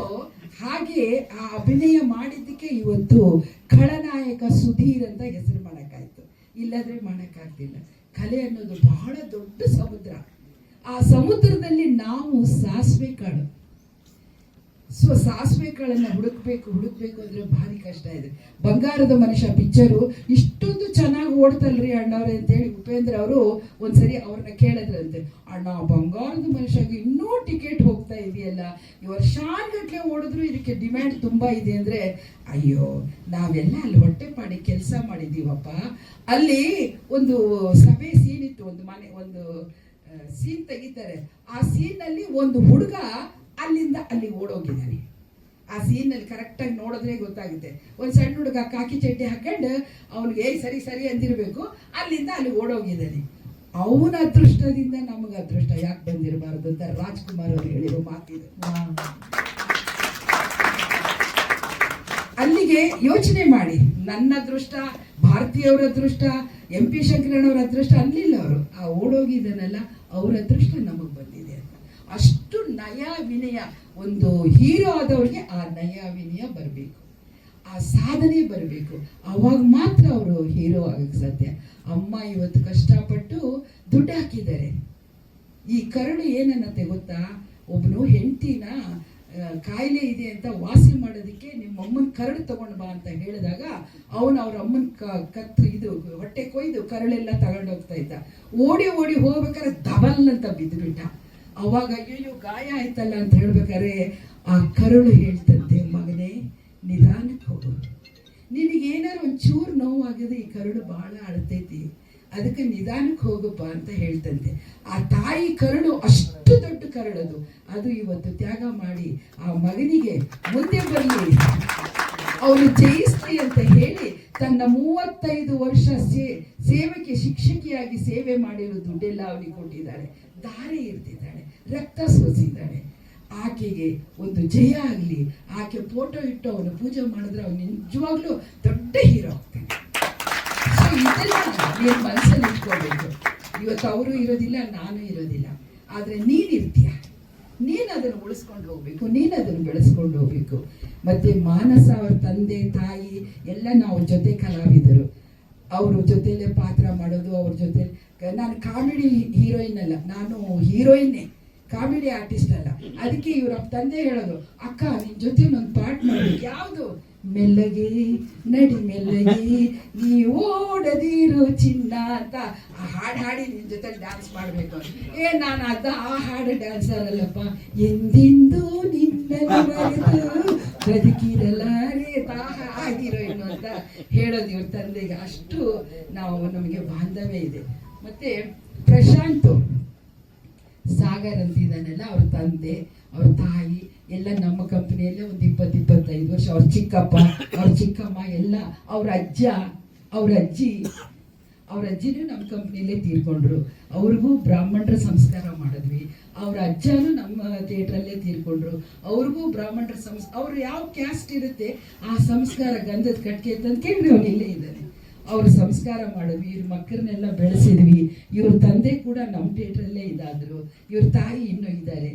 ಹಾಗೆ ಆ ಅಭಿನಯ ಮಾಡಿದ್ದಕ್ಕೆ ಇವತ್ತು ಖಳನಾಯಕ ಸುಧೀರ್ ಅಂತ ಹೆಸರು ಮಾಡಕ್ಕಾಯ್ತು, ಇಲ್ಲದ್ರೆ ಮಾಡಕ್ಕಾಗ್ತಿಲ್ಲ. ಕಲೆ ಅನ್ನೋದು ಬಹಳ ದೊಡ್ಡ ಸಮುದ್ರ. ಆ ಸಮುದ್ರದಲ್ಲಿ ನಾವು ಸಾಸಿವೆ ಕಾಳು, ಸೊ ಸಾಸಿವೆ ಕಾಳನ್ನ ಹುಡುಕ್ಬೇಕು ಅಂದ್ರೆ ಭಾರಿ ಕಷ್ಟ ಇದೆ. ಬಂಗಾರದ ಮನುಷ್ಯ ಪಿಕ್ಚರು ಇಷ್ಟೊಂದು ಚೆನ್ನಾಗಿ ಓಡ್ತಲ್ರಿ ಅಣ್ಣವ್ರೆ ಅಂತೇಳಿ ಉಪೇಂದ್ರ ಅವರು ಒಂದ್ಸರಿ ಅವ್ರನ್ನ ಕೇಳಿದ್ರಂತೆ, ಅಣ್ಣ ಬಂಗಾರದ ಮನುಷ್ಯಗೆ ಇನ್ನೂ ಟಿಕೆಟ್ ಹೋಗ್ತಾ ಇದೆಯಲ್ಲ, ವರ್ಷಾನ್ಗಟ್ಲೆ ಓಡಿದ್ರು ಇದಕ್ಕೆ ಡಿಮ್ಯಾಂಡ್ ತುಂಬಾ ಇದೆ ಅಂದ್ರೆ, ಅಯ್ಯೋ ನಾವೆಲ್ಲ ಅಲ್ಲಿ ಹೊಟ್ಟೆಪಾಡಿ ಕೆಲಸ ಮಾಡಿದೀವಪ್ಪ. ಅಲ್ಲಿ ಒಂದು ಸಭೆ ಸೀನ್ ಇತ್ತು, ಒಂದು ಮನೆ ಒಂದು ಸೀನ್ ತೆಗಿತಾರೆ. ಆ ಸೀನ್ ನಲ್ಲಿ ಒಂದು ಹುಡುಗ ಅಲ್ಲಿಂದ ಅಲ್ಲಿ ಓಡೋಗಿದ್ದಾನೆ. ಆ ಸೀನ್ ನಲ್ಲಿ ಕರೆಕ್ಟ್ ಆಗಿ ನೋಡಿದ್ರೆ ಗೊತ್ತಾಗುತ್ತೆ. ಒಂದ್ ಸಣ್ಣ ಹುಡುಗ ಕಾಕಿ ಚಡ್ಡಿ ಹಾಕೊಂಡು ಅವನಿಗೆ ಸರಿ ಸರಿ ಅಂದಿರ್ಬೇಕು, ಅಲ್ಲಿಂದ ಅಲ್ಲಿ ಓಡೋಗಿದ್ದಾನೆ. ಅವನ ಅದೃಷ್ಟದಿಂದ ನಮಗೆ ಅದೃಷ್ಟ ಯಾಕೆ ಬಂದಿರಬಾರದು ಅಂತ ರಾಜ್ಕುಮಾರ್ ಅವರು ಹೇಳಿರೋ ಮಾತಿದೆ. ಅಲ್ಲಿಗೆ ಯೋಚನೆ ಮಾಡಿ, ನನ್ನ ಅದೃಷ್ಟ, ಭಾರತೀಯವರ ಅದೃಷ್ಟ, MP ಶಂಕರಣ್ಣವರ ಅದೃಷ್ಟ ಅನ್ಲಿಲ್ಲ. ಅವರು ಆ ಓಡೋಗಿದ್ದಾನಲ್ಲ, ಅವ್ರ ಅದೃಷ್ಟ ನಮಗ್ ಬಂದಿದೆ ಅಂತ. ಅಷ್ಟು ನಯ ವಿನಯ, ಒಂದು ಹೀರೋ ಆದವ್ರಿಗೆ ಆ ನಯ ವಿನಯ ಬರಬೇಕು, ಆ ಸಾಧನೆ ಬರಬೇಕು, ಅವಾಗ ಮಾತ್ರ ಅವರು ಹೀರೋ ಆಗಕ್ಕೆ ಸಾಧ್ಯ. ಅಮ್ಮ ಇವತ್ತು ಕಷ್ಟಪಟ್ಟು ದುಡ್ಡು ಹಾಕಿದ್ದಾರೆ. ಈ ಕರಡು ಏನನ್ನತ್ತೆ ಗೊತ್ತಾ, ಒಬ್ಬನು ಹೆಂಡತಿನ ಕಾಯಿಲೆ ಇದೆ ಅಂತ ವಾಸಿ ಮಾಡೋದಕ್ಕೆ ನಿಮ್ಮ ಅಮ್ಮನ ಕರಡು ತಗೊಂಡು ಬಾ ಅಂತ ಹೇಳಿದಾಗ ಅವನು ಅವ್ರ ಅಮ್ಮನ ಕತ್ತು ಇದು ಹೊಟ್ಟೆ ಕೊಯ್ದು ಕರಳೆಲ್ಲ ತಗೊಂಡೋಗ್ತಾ ಇದ್ದ. ಓಡಿ ಓಡಿ ಹೋಗ್ಬೇಕಾದ್ರೆ ದಬಲ್ ಅಂತ ಬಿದ್ದು ಬಿಟ್ಟ. ಅವಾಗ ಅಯ್ಯೋ ಗಾಯ ಆಯ್ತಲ್ಲ ಅಂತ ಹೇಳ್ಬೇಕಾದ್ರೆ ಆ ಕರುಳು ಹೇಳ್ತಂತೆ, ಮಗನೇ ನಿಧಾನಕ್ಕೆ ಹೋಗು, ನಿನಗೇನಾರು ಒಂಚೂರು ನೋವಾಗಿದೆ, ಈ ಕರುಳು ಬಹಳ ಅಳ್ತೈತಿ, ಅದಕ್ಕೆ ನಿಧಾನಕ್ಕೆ ಹೋಗಪ್ಪ ಅಂತ ಹೇಳ್ತಂತೆ. ಆ ತಾಯಿ ಕರುಳು ಅಷ್ಟು ದೊಡ್ಡ ಕರಳದು, ಅದು ಇವತ್ತು ತ್ಯಾಗ ಮಾಡಿ ಆ ಮಗನಿಗೆ ಮುಂದೆ ಬರಲಿ, ಅವನು ಜಯಿಸ್ಲಿ ಅಂತ ಹೇಳಿ ತನ್ನ 35 ವರ್ಷ ಸೇವೆಗೆ ಶಿಕ್ಷಕಿಯಾಗಿ ಸೇವೆ ಮಾಡಿರೋ ದುಡ್ಡೆಲ್ಲ ಅವನಿಗೆ ಕೊಟ್ಟಿದ್ದಾಳೆ, ದಾರಿ ಇರ್ತಿದ್ದಾಳೆ, ರಕ್ತ ಸೋಸಿದ್ದಾಳೆ. ಆಕೆಗೆ ಒಂದು ಜಯ ಆಗಲಿ, ಆಕೆ ಫೋಟೋ ಇಟ್ಟು ಅವನು ಪೂಜೆ ಮಾಡಿದ್ರೆ ಅವನು ನಿಜವಾಗ್ಲೂ ದೊಡ್ಡ ಹೀರೋ ಆಗ್ತಾನೆ. ಸೊ ಇದೆಲ್ಲ ನೀನು ಮನಸ್ಸಲ್ಲಿ ಇಟ್ಕೋಬೇಕು. ಇವತ್ತು ಅವರು ಇರೋದಿಲ್ಲ, ನಾನು ಇರೋದಿಲ್ಲ, ಆದ್ರೆ ನೀನಿರ್ತೀಯ, ನೀನು ಅದನ್ನು ಉಳಿಸ್ಕೊಂಡು ಹೋಗ್ಬೇಕು, ನೀನು ಅದನ್ನು ಬೆಳೆಸ್ಕೊಂಡು ಹೋಗ್ಬೇಕು. ಮತ್ತೆ ಮಾನಸ ಅವ್ರ ತಂದೆ ತಾಯಿ ಎಲ್ಲ ನಾವು ಜೊತೆ ಕಲಾವಿದರು, ಅವ್ರ ಜೊತೆಲೆ ಪಾತ್ರ ಮಾಡೋದು, ಅವ್ರ ಜೊತೆ. ನಾನು ಕಾಮಿಡಿ ಹೀರೋಯಿನ್ ಅಲ್ಲ, ನಾನು ಹೀರೋಯಿನ್ನೇ, ಕಾಮಿಡಿ ಆರ್ಟಿಸ್ಟ್ ಅಲ್ಲ. ಅದಕ್ಕೆ ಇವ್ರ ತಂದೆ ಹೇಳೋದು, ಅಕ್ಕ ನಿನ್ ಜೊತೆ ಒಂದು ಪಾಠ ಮಾಡ್ಬೇಕು. ಯಾವುದು? ಮೆಲ್ಲಗೆ ನಡಿ ಮೆಲ್ಲಗೆ ನೀ ಓಡದಿರು ಚಿನ್ನ ಅಂತ ಆ ಹಾಡು ಹಾಡಿ ನಿನ್ ಜೊತೆ ಡ್ಯಾನ್ಸ್ ಮಾಡ್ಬೇಕು. ನಾನು ಆ ಹಾಡು ಡ್ಯಾನ್ಸರ್ ಅಲ್ಲಪ್ಪ, ಎಂದೆಂದು ನಿನ್ನ ಬದುಕಿರಲಾರೆ ತಾಹ ಹೀರೋಯಿನ್ ಅಂತ ಹೇಳೋದು ಇವ್ರ ತಂದೆಗೆ. ಅಷ್ಟು ನಮಗೆ ಬಾಂಧವ್ಯ ಇದೆ. ಮತ್ತೆ ಪ್ರಶಾಂತ್ ಸಾಗರ್ ಅಂತಿದ್ದಾನೆಲ್ಲ, ಅವ್ರ ತಂದೆ ಅವ್ರ ತಾಯಿ ಎಲ್ಲ ನಮ್ಮ ಕಂಪನಿಯಲ್ಲೇ ಒಂದು 20-25 ವರ್ಷ. ಅವ್ರ ಚಿಕ್ಕಪ್ಪ ಅವ್ರ ಚಿಕ್ಕಮ್ಮ ಎಲ್ಲ, ಅವ್ರ ಅಜ್ಜ ಅವ್ರ ಅಜ್ಜಿನೂ ನಮ್ಮ ಕಂಪ್ನಿಯಲ್ಲೇ ತೀರ್ಕೊಂಡ್ರು. ಅವ್ರಿಗೂ ಬ್ರಾಹ್ಮಣರ ಸಂಸ್ಕಾರ ಮಾಡಿದ್ವಿ. ಅವ್ರ ಅಜ್ಜನೂ ನಮ್ಮ ಥಿಯೇಟ್ರಲ್ಲೇ ತೀರ್ಕೊಂಡ್ರು, ಅವ್ರಿಗೂ ಬ್ರಾಹ್ಮಣರ ಅವ್ರು ಯಾವ ಕ್ಯಾಸ್ಟ್ ಇರುತ್ತೆ ಆ ಸಂಸ್ಕಾರ, ಗಂಧದ ಕಟ್ಗೆ ಅಂತ ಕೇಳಿ ಅವ್ನು ಇಲ್ಲೇ ಇದ್ದಾನೆ. ಅವ್ರ ಸಂಸ್ಕಾರ ಮಾಡಿದ್ವಿ, ಇವ್ರ ಮಕ್ಕಳನ್ನೆಲ್ಲ ಬೆಳೆಸಿದ್ವಿ. ಇವ್ರ ತಂದೆ ಕೂಡ ನಮ್ಮ ಥಿಯೇಟ್ರಲ್ಲೇ ಇದಾದ್ರು, ಇವ್ರ ತಾಯಿ ಇನ್ನೂ ಇದ್ದಾರೆ,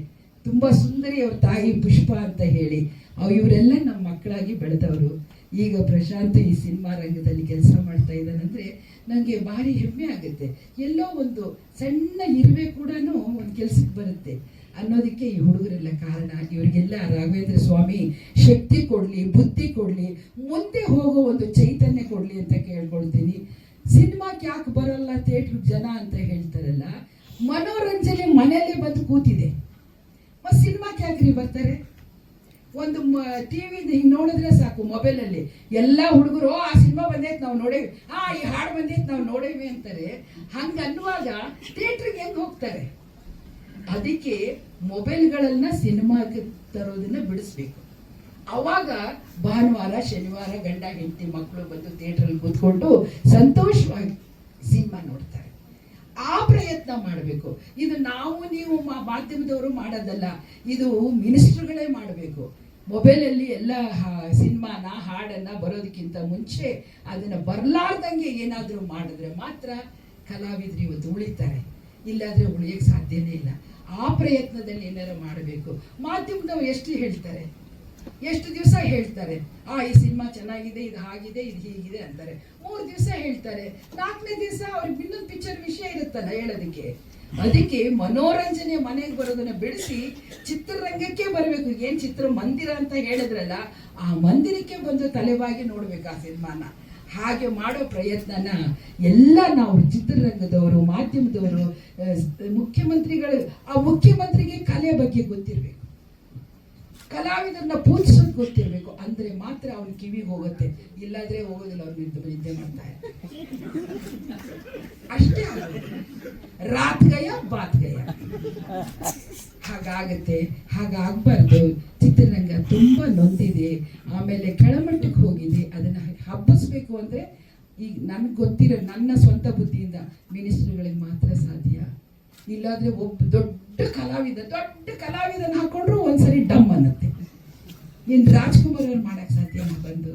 ತುಂಬಾ ಸುಂದರಿ ಅವ್ರ ತಾಯಿ ಪುಷ್ಪ ಅಂತ ಹೇಳಿ. ಇವರೆಲ್ಲ ನಮ್ಮ ಮಕ್ಕಳಾಗಿ ಬೆಳೆದವರು. ಈಗ ಪ್ರಶಾಂತ್ ಈ ಸಿನಿಮಾ ರಂಗದಲ್ಲಿ ಕೆಲಸ ಮಾಡ್ತಾ ಇದ್ದಾನಂದ್ರೆ ನನಗೆ ಭಾರಿ ಹೆಮ್ಮೆ ಆಗುತ್ತೆ. ಎಲ್ಲೋ ಒಂದು ಸಣ್ಣ ಇರುವೆ ಕೂಡ ಒಂದು ಕೆಲ್ಸಕ್ಕೆ ಬರುತ್ತೆ ಅನ್ನೋದಕ್ಕೆ ಈ ಹುಡುಗರೆಲ್ಲ ಕಾರಣ. ಇವರಿಗೆಲ್ಲ ರಾಘವೇಂದ್ರ ಸ್ವಾಮಿ ಶಕ್ತಿ ಕೊಡ್ಲಿ, ಬುದ್ಧಿ ಕೊಡ್ಲಿ, ಮುಂದೆ ಹೋಗೋ ಒಂದು ಚೈತನ್ಯ ಕೊಡ್ಲಿ ಅಂತ ಕೇಳ್ಕೊಳ್ತೀನಿ. ಸಿನಿಮಾಕ್ಕೆ ಯಾಕೆ ಬರಲ್ಲ ಥಿಯೇಟ್ರ್ ಜನ ಅಂತ ಹೇಳ್ತಾರಲ್ಲ, ಮನೋರಂಜನೆ ಮನೆಯಲ್ಲೇ ಬಂದು ಕೂತಿದೆ, ಸಿನಿಮಾಕ್ಕೆ ಯಾಕ್ರಿ ಬರ್ತಾರೆ? ಒಂದು ಟಿವಿ ಹಿಂಗೆ ನೋಡಿದ್ರೆ ಸಾಕು, ಮೊಬೈಲಲ್ಲಿ ಎಲ್ಲ ಹುಡುಗರು ಆ ಸಿನಿಮಾ ಬಂದೈತೆ ನಾವು ನೋಡೇವಿ, ಈ ಹಾಡು ಬಂದೈತೆ ನಾವು ನೋಡೇವಿ ಅಂತಾರೆ. ಹಂಗೆ ಅನ್ನುವಾಗ ಥಿಯೇಟ್ರಿಗೆ ಹೆಂಗೆ ಹೋಗ್ತಾರೆ? ಅದಕ್ಕೆ ಮೊಬೈಲ್ಗಳನ್ನ ಸಿನಿಮಾಗೆ ತರೋದನ್ನ ಬಿಡಿಸ್ಬೇಕು. ಅವಾಗ ಭಾನುವಾರ ಶನಿವಾರ ಗಂಡ ಹೆಂಡತಿ ಮಕ್ಕಳು ಬಂದು ಥಿಯೇಟ್ರಲ್ಲಿ ಕೂತು ಕೂತ್ಕೊಂಡು ಸಂತೋಷವಾಗಿ ಸಿನಿಮಾ ನೋಡ್ತಾರೆ. ಆ ಪ್ರಯತ್ನ ಮಾಡಬೇಕು. ಇದು ನಾವು ನೀವು ಮಾಧ್ಯಮದವರು ಮಾಡೋದಲ್ಲ, ಇದು ಮಿನಿಸ್ಟ್ರುಗಳೇ ಮಾಡಬೇಕು. ಮೊಬೈಲಲ್ಲಿ ಎಲ್ಲ ಸಿನಿಮಾನ ಹಾಡನ್ನ ಬರೋದಕ್ಕಿಂತ ಮುಂಚೆ ಅದನ್ನ ಬರ್ಲಾರ್ದಂಗೆ ಏನಾದರೂ ಮಾಡಿದ್ರೆ ಮಾತ್ರ ಕಲಾವಿದರು ಇವತ್ತು ಉಳಿತಾರೆ, ಇಲ್ಲಾದ್ರೆ ಉಳಿಯಕ್ಕೆ ಸಾಧ್ಯನೇ ಇಲ್ಲ. ಆ ಪ್ರಯತ್ನದಲ್ಲಿ ಏನಾರು ಮಾಡಬೇಕು. ಮಾಧ್ಯಮದವ್ರು ಎಷ್ಟು ಹೇಳ್ತಾರೆ, ಎಷ್ಟು ದಿವಸ ಹೇಳ್ತಾರೆ, ಈ ಸಿನಿಮಾ ಚೆನ್ನಾಗಿದೆ, ಇದು ಹಾಗಿದೆ, ಇದು ಹೀಗಿದೆ ಅಂತಾರೆ. 3 ದಿವಸ ಹೇಳ್ತಾರೆ, 4ನೇ ದಿವಸ ಅವ್ರಿಗೆ ಇನ್ನೊಂದು ಪಿಕ್ಚರ್ ವಿಷಯ ಇರುತ್ತಲ್ಲ ಹೇಳೋದಕ್ಕೆ. ಅದಕ್ಕೆ ಮನೋರಂಜನೆ ಮನೆಗೆ ಬರೋದನ್ನ ಬೆಳೆಸಿ ಚಿತ್ರರಂಗಕ್ಕೆ ಬರಬೇಕು. ಏನ್ ಚಿತ್ರ ಮಂದಿರ ಅಂತ ಹೇಳಿದ್ರಲ್ಲ, ಆ ಮಂದಿರಕ್ಕೆ ಬಂದು ತಲೆಬಾಗಿ ನೋಡ್ಬೇಕು ಆ ಸಿನಿಮಾನ. ಹಾಗೆ ಮಾಡೋ ಪ್ರಯತ್ನನ ಎಲ್ಲ ನಾವು ಚಿತ್ರರಂಗದವರು, ಮಾಧ್ಯಮದವರು, ಮುಖ್ಯಮಂತ್ರಿಗಳು, ಆ ಮುಖ್ಯಮಂತ್ರಿಗೆ ಕಲೆ ಬಗ್ಗೆ ಗೊತ್ತಿರಬೇಕು, ಕಲಾವಿದರನ್ನ ಪೂಜಿಸೋದು ಗೊತ್ತಿರಬೇಕು. ಅಂದ್ರೆ ಮಾತ್ರ ಅವ್ನ ಕಿವಿಗೆ ಹೋಗುತ್ತೆ, ಇಲ್ಲಾದ್ರೆ ಹೋಗೋದಿಲ್ಲ. ಅವ್ರು ನಿದ್ದೆ ಮಾಡ್ತಾರೆ ಅಷ್ಟೇ ಆಗುತ್ತೆ. ರಾತ್ ಗಯ ಬಾತ್ ಗಯ ಹಾಗಾಗತ್ತೆ. ಹಾಗಾಗ್ಬಾರ್ದು. ಚಿತ್ರರಂಗ ತುಂಬಾ ನೊಂದಿದೆ, ಆಮೇಲೆ ಕೆಳಮಟ್ಟಕ್ಕೆ ಹೋಗಿದೆ. ಅದನ್ನ ಹಬ್ಬಿಸ್ಬೇಕು ಅಂದ್ರೆ ಈಗ ನನ್ಗೆ ಗೊತ್ತಿರೋ ನನ್ನ ಸ್ವಂತ ಬುದ್ಧಿಯಿಂದ ಮಿನಿಸ್ಟ್ರುಗಳಿಗೆ ಮಾತ್ರ ಸಾಧ್ಯ. ಇಲ್ಲಾದ್ರೆ ಒಬ್ಬ ದೊಡ್ಡ ಕಲಾವಿದನ ಹಾಕೊಂಡ್ರು ಒಂದ್ಸರಿ ಡಮ್ ಅನ್ನತ್ತೆ. ಏನ್ ರಾಜ್ಕುಮಾರ್ ಅವ್ರು ಮಾಡಕ್ ಸಾಧ್ಯನಾ ಬಂದು?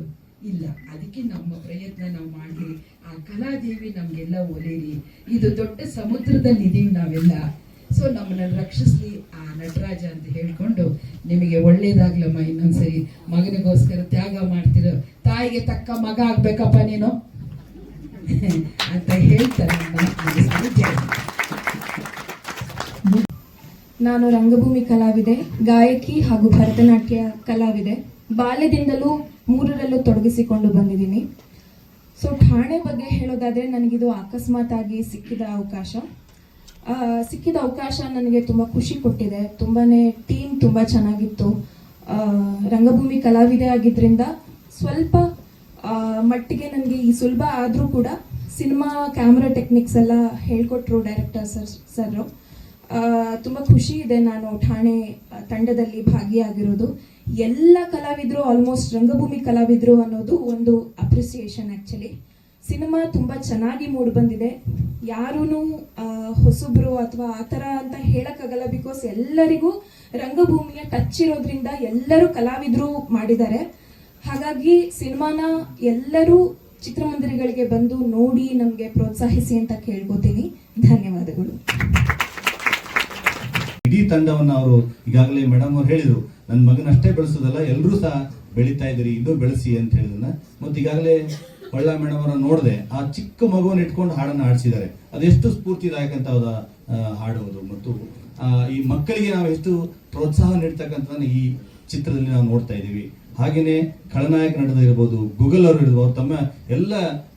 ಇಲ್ಲ. ಅದಕ್ಕೆ ನಮ್ಮ ಪ್ರಯತ್ನ ನಾವು ಮಾಡ್ಲಿ. ಆ ಕಲಾದೇವಿ ನಮ್ಗೆಲ್ಲ ಒಲೇರಿ. ಇದು ದೊಡ್ಡ ಸಮುದ್ರದಲ್ಲಿ ಇದೀವಿ ನಾವೆಲ್ಲ. ಸೊ ನಮ್ಮನ್ನ ರಕ್ಷಿಸ್ಲಿ ಆ ನಟರಾಜ ಅಂತ ಹೇಳ್ಕೊಂಡು, ನಿಮಗೆ ಒಳ್ಳೇದಾಗ್ಲಮ್ಮ. ಇನ್ನೊಂದ್ಸರಿ ಮಗನಿಗೋಸ್ಕರ ತ್ಯಾಗ ಮಾಡ್ತಿರೋ ತಾಯಿಗೆ ತಕ್ಕ ಮಗ ಆಗ್ಬೇಕಪ್ಪ ನೀನು ಅಂತ ಹೇಳ್ತಾರೆ. ನಾನು ರಂಗಭೂಮಿ ಕಲಾವಿದೆ, ಗಾಯಕಿ ಹಾಗೂ ಭರತನಾಟ್ಯ ಕಲಾವಿದೆ. ಬಾಲ್ಯದಿಂದಲೂ 3ರಲ್ಲೂ ತೊಡಗಿಸಿಕೊಂಡು ಬಂದಿದ್ದೀನಿ. ಸೊ ಠಾಣೆ ಬಗ್ಗೆ ಹೇಳೋದಾದರೆ, ನನಗಿದು ಅಕಸ್ಮಾತ್ ಆಗಿ ಸಿಕ್ಕಿದ ಅವಕಾಶ ನನಗೆ ತುಂಬ ಖುಷಿ ಕೊಟ್ಟಿದೆ. ತುಂಬಾ ಟೀಮ್ ತುಂಬ ಚೆನ್ನಾಗಿತ್ತು. ರಂಗಭೂಮಿ ಕಲಾವಿದೆ ಆಗಿದ್ದರಿಂದ ಸ್ವಲ್ಪ ಮಟ್ಟಿಗೆ ನನಗೆ ಈ ಸುಲಭ ಆದರೂ ಕೂಡ ಸಿನಿಮಾ ಕ್ಯಾಮ್ರಾ ಟೆಕ್ನಿಕ್ಸ್ ಎಲ್ಲ ಹೇಳ್ಕೊಟ್ರು ಡೈರೆಕ್ಟರ್ ಸರ್. ತುಂಬ ಖುಷಿ ಇದೆ ನಾನು ಠಾಣೆ ತಂಡದಲ್ಲಿ ಭಾಗಿಯಾಗಿರೋದು. ಎಲ್ಲ ಕಲಾವಿದರು, ಆಲ್ಮೋಸ್ಟ್ ರಂಗಭೂಮಿ ಕಲಾವಿದರು ಅನ್ನೋದು ಒಂದು ಅಪ್ರಿಸಿಯೇಷನ್. ಆ್ಯಕ್ಚುಲಿ ಸಿನಿಮಾ ತುಂಬ ಚೆನ್ನಾಗಿ ಮೂಡಿಬಂದಿದೆ. ಯಾರೂ ಹೊಸಬ್ರು ಅಥವಾ ಆ ಥರ ಅಂತ ಹೇಳೋಕ್ಕಾಗಲ್ಲ. ಬಿಕಾಸ್ ಎಲ್ಲರಿಗೂ ರಂಗಭೂಮಿಯ ಟಚ್ ಇರೋದ್ರಿಂದ ಎಲ್ಲರೂ ಕಲಾವಿದರು ಮಾಡಿದ್ದಾರೆ. ಹಾಗಾಗಿ ಸಿನಿಮಾನ ಎಲ್ಲರೂ ಚಿತ್ರಮಂದಿರಗಳಿಗೆ ಬಂದು ನೋಡಿ ನಮಗೆ ಪ್ರೋತ್ಸಾಹಿಸಿ ಅಂತ ಕೇಳ್ಕೊತೀನಿ. ಧನ್ಯವಾದಗಳು. ಇಡೀ ತಂಡವನ್ನು ಅವರು ಈಗಾಗಲೇ ಮೇಡಮ್ ಅವ್ರು ಹೇಳಿದ್ರು, ನನ್ನ ಮಗನಷ್ಟೇ ಬೆಳೆಸೋದಲ್ಲ, ಎಲ್ಲರೂ ಸಹ ಬೆಳೀತಾ ಇದ್ದೀರಿ, ಇನ್ನೂ ಬೆಳೆಸಿ ಅಂತ ಹೇಳಿದನ್ನ. ಮತ್ತು ಈಗಾಗಲೇ ಹೊಳ್ಳ ಮೇಡಮ್ ಅವರ ನೋಡಿದೆ, ಆ ಚಿಕ್ಕ ಮಗುವನ್ನು ಇಟ್ಕೊಂಡು ಹಾಡನ್ನು ಹಾಡಿಸಿದ್ದಾರೆ. ಅದೆಷ್ಟು ಸ್ಫೂರ್ತಿದಾಯಕ ಅಂತ ಹಾಡುವುದು ಮತ್ತು ಈ ಮಕ್ಕಳಿಗೆ ನಾವು ಎಷ್ಟು ಪ್ರೋತ್ಸಾಹ ನೀಡ್ತಕ್ಕಂಥದ್ದನ್ನು ಈ ಚಿತ್ರದಲ್ಲಿ ನಾವು ನೋಡ್ತಾ ಇದ್ದೀವಿ. ಹಾಗೇನೆ ಖಳನಾಯಕ ನಟರಿರ್ಬೋದು, ಗೂಗಲ್ ಅವರು ಇರ್ಬೋದು, ಅವ್ರು ತಮ್ಮ ಎಲ್ಲ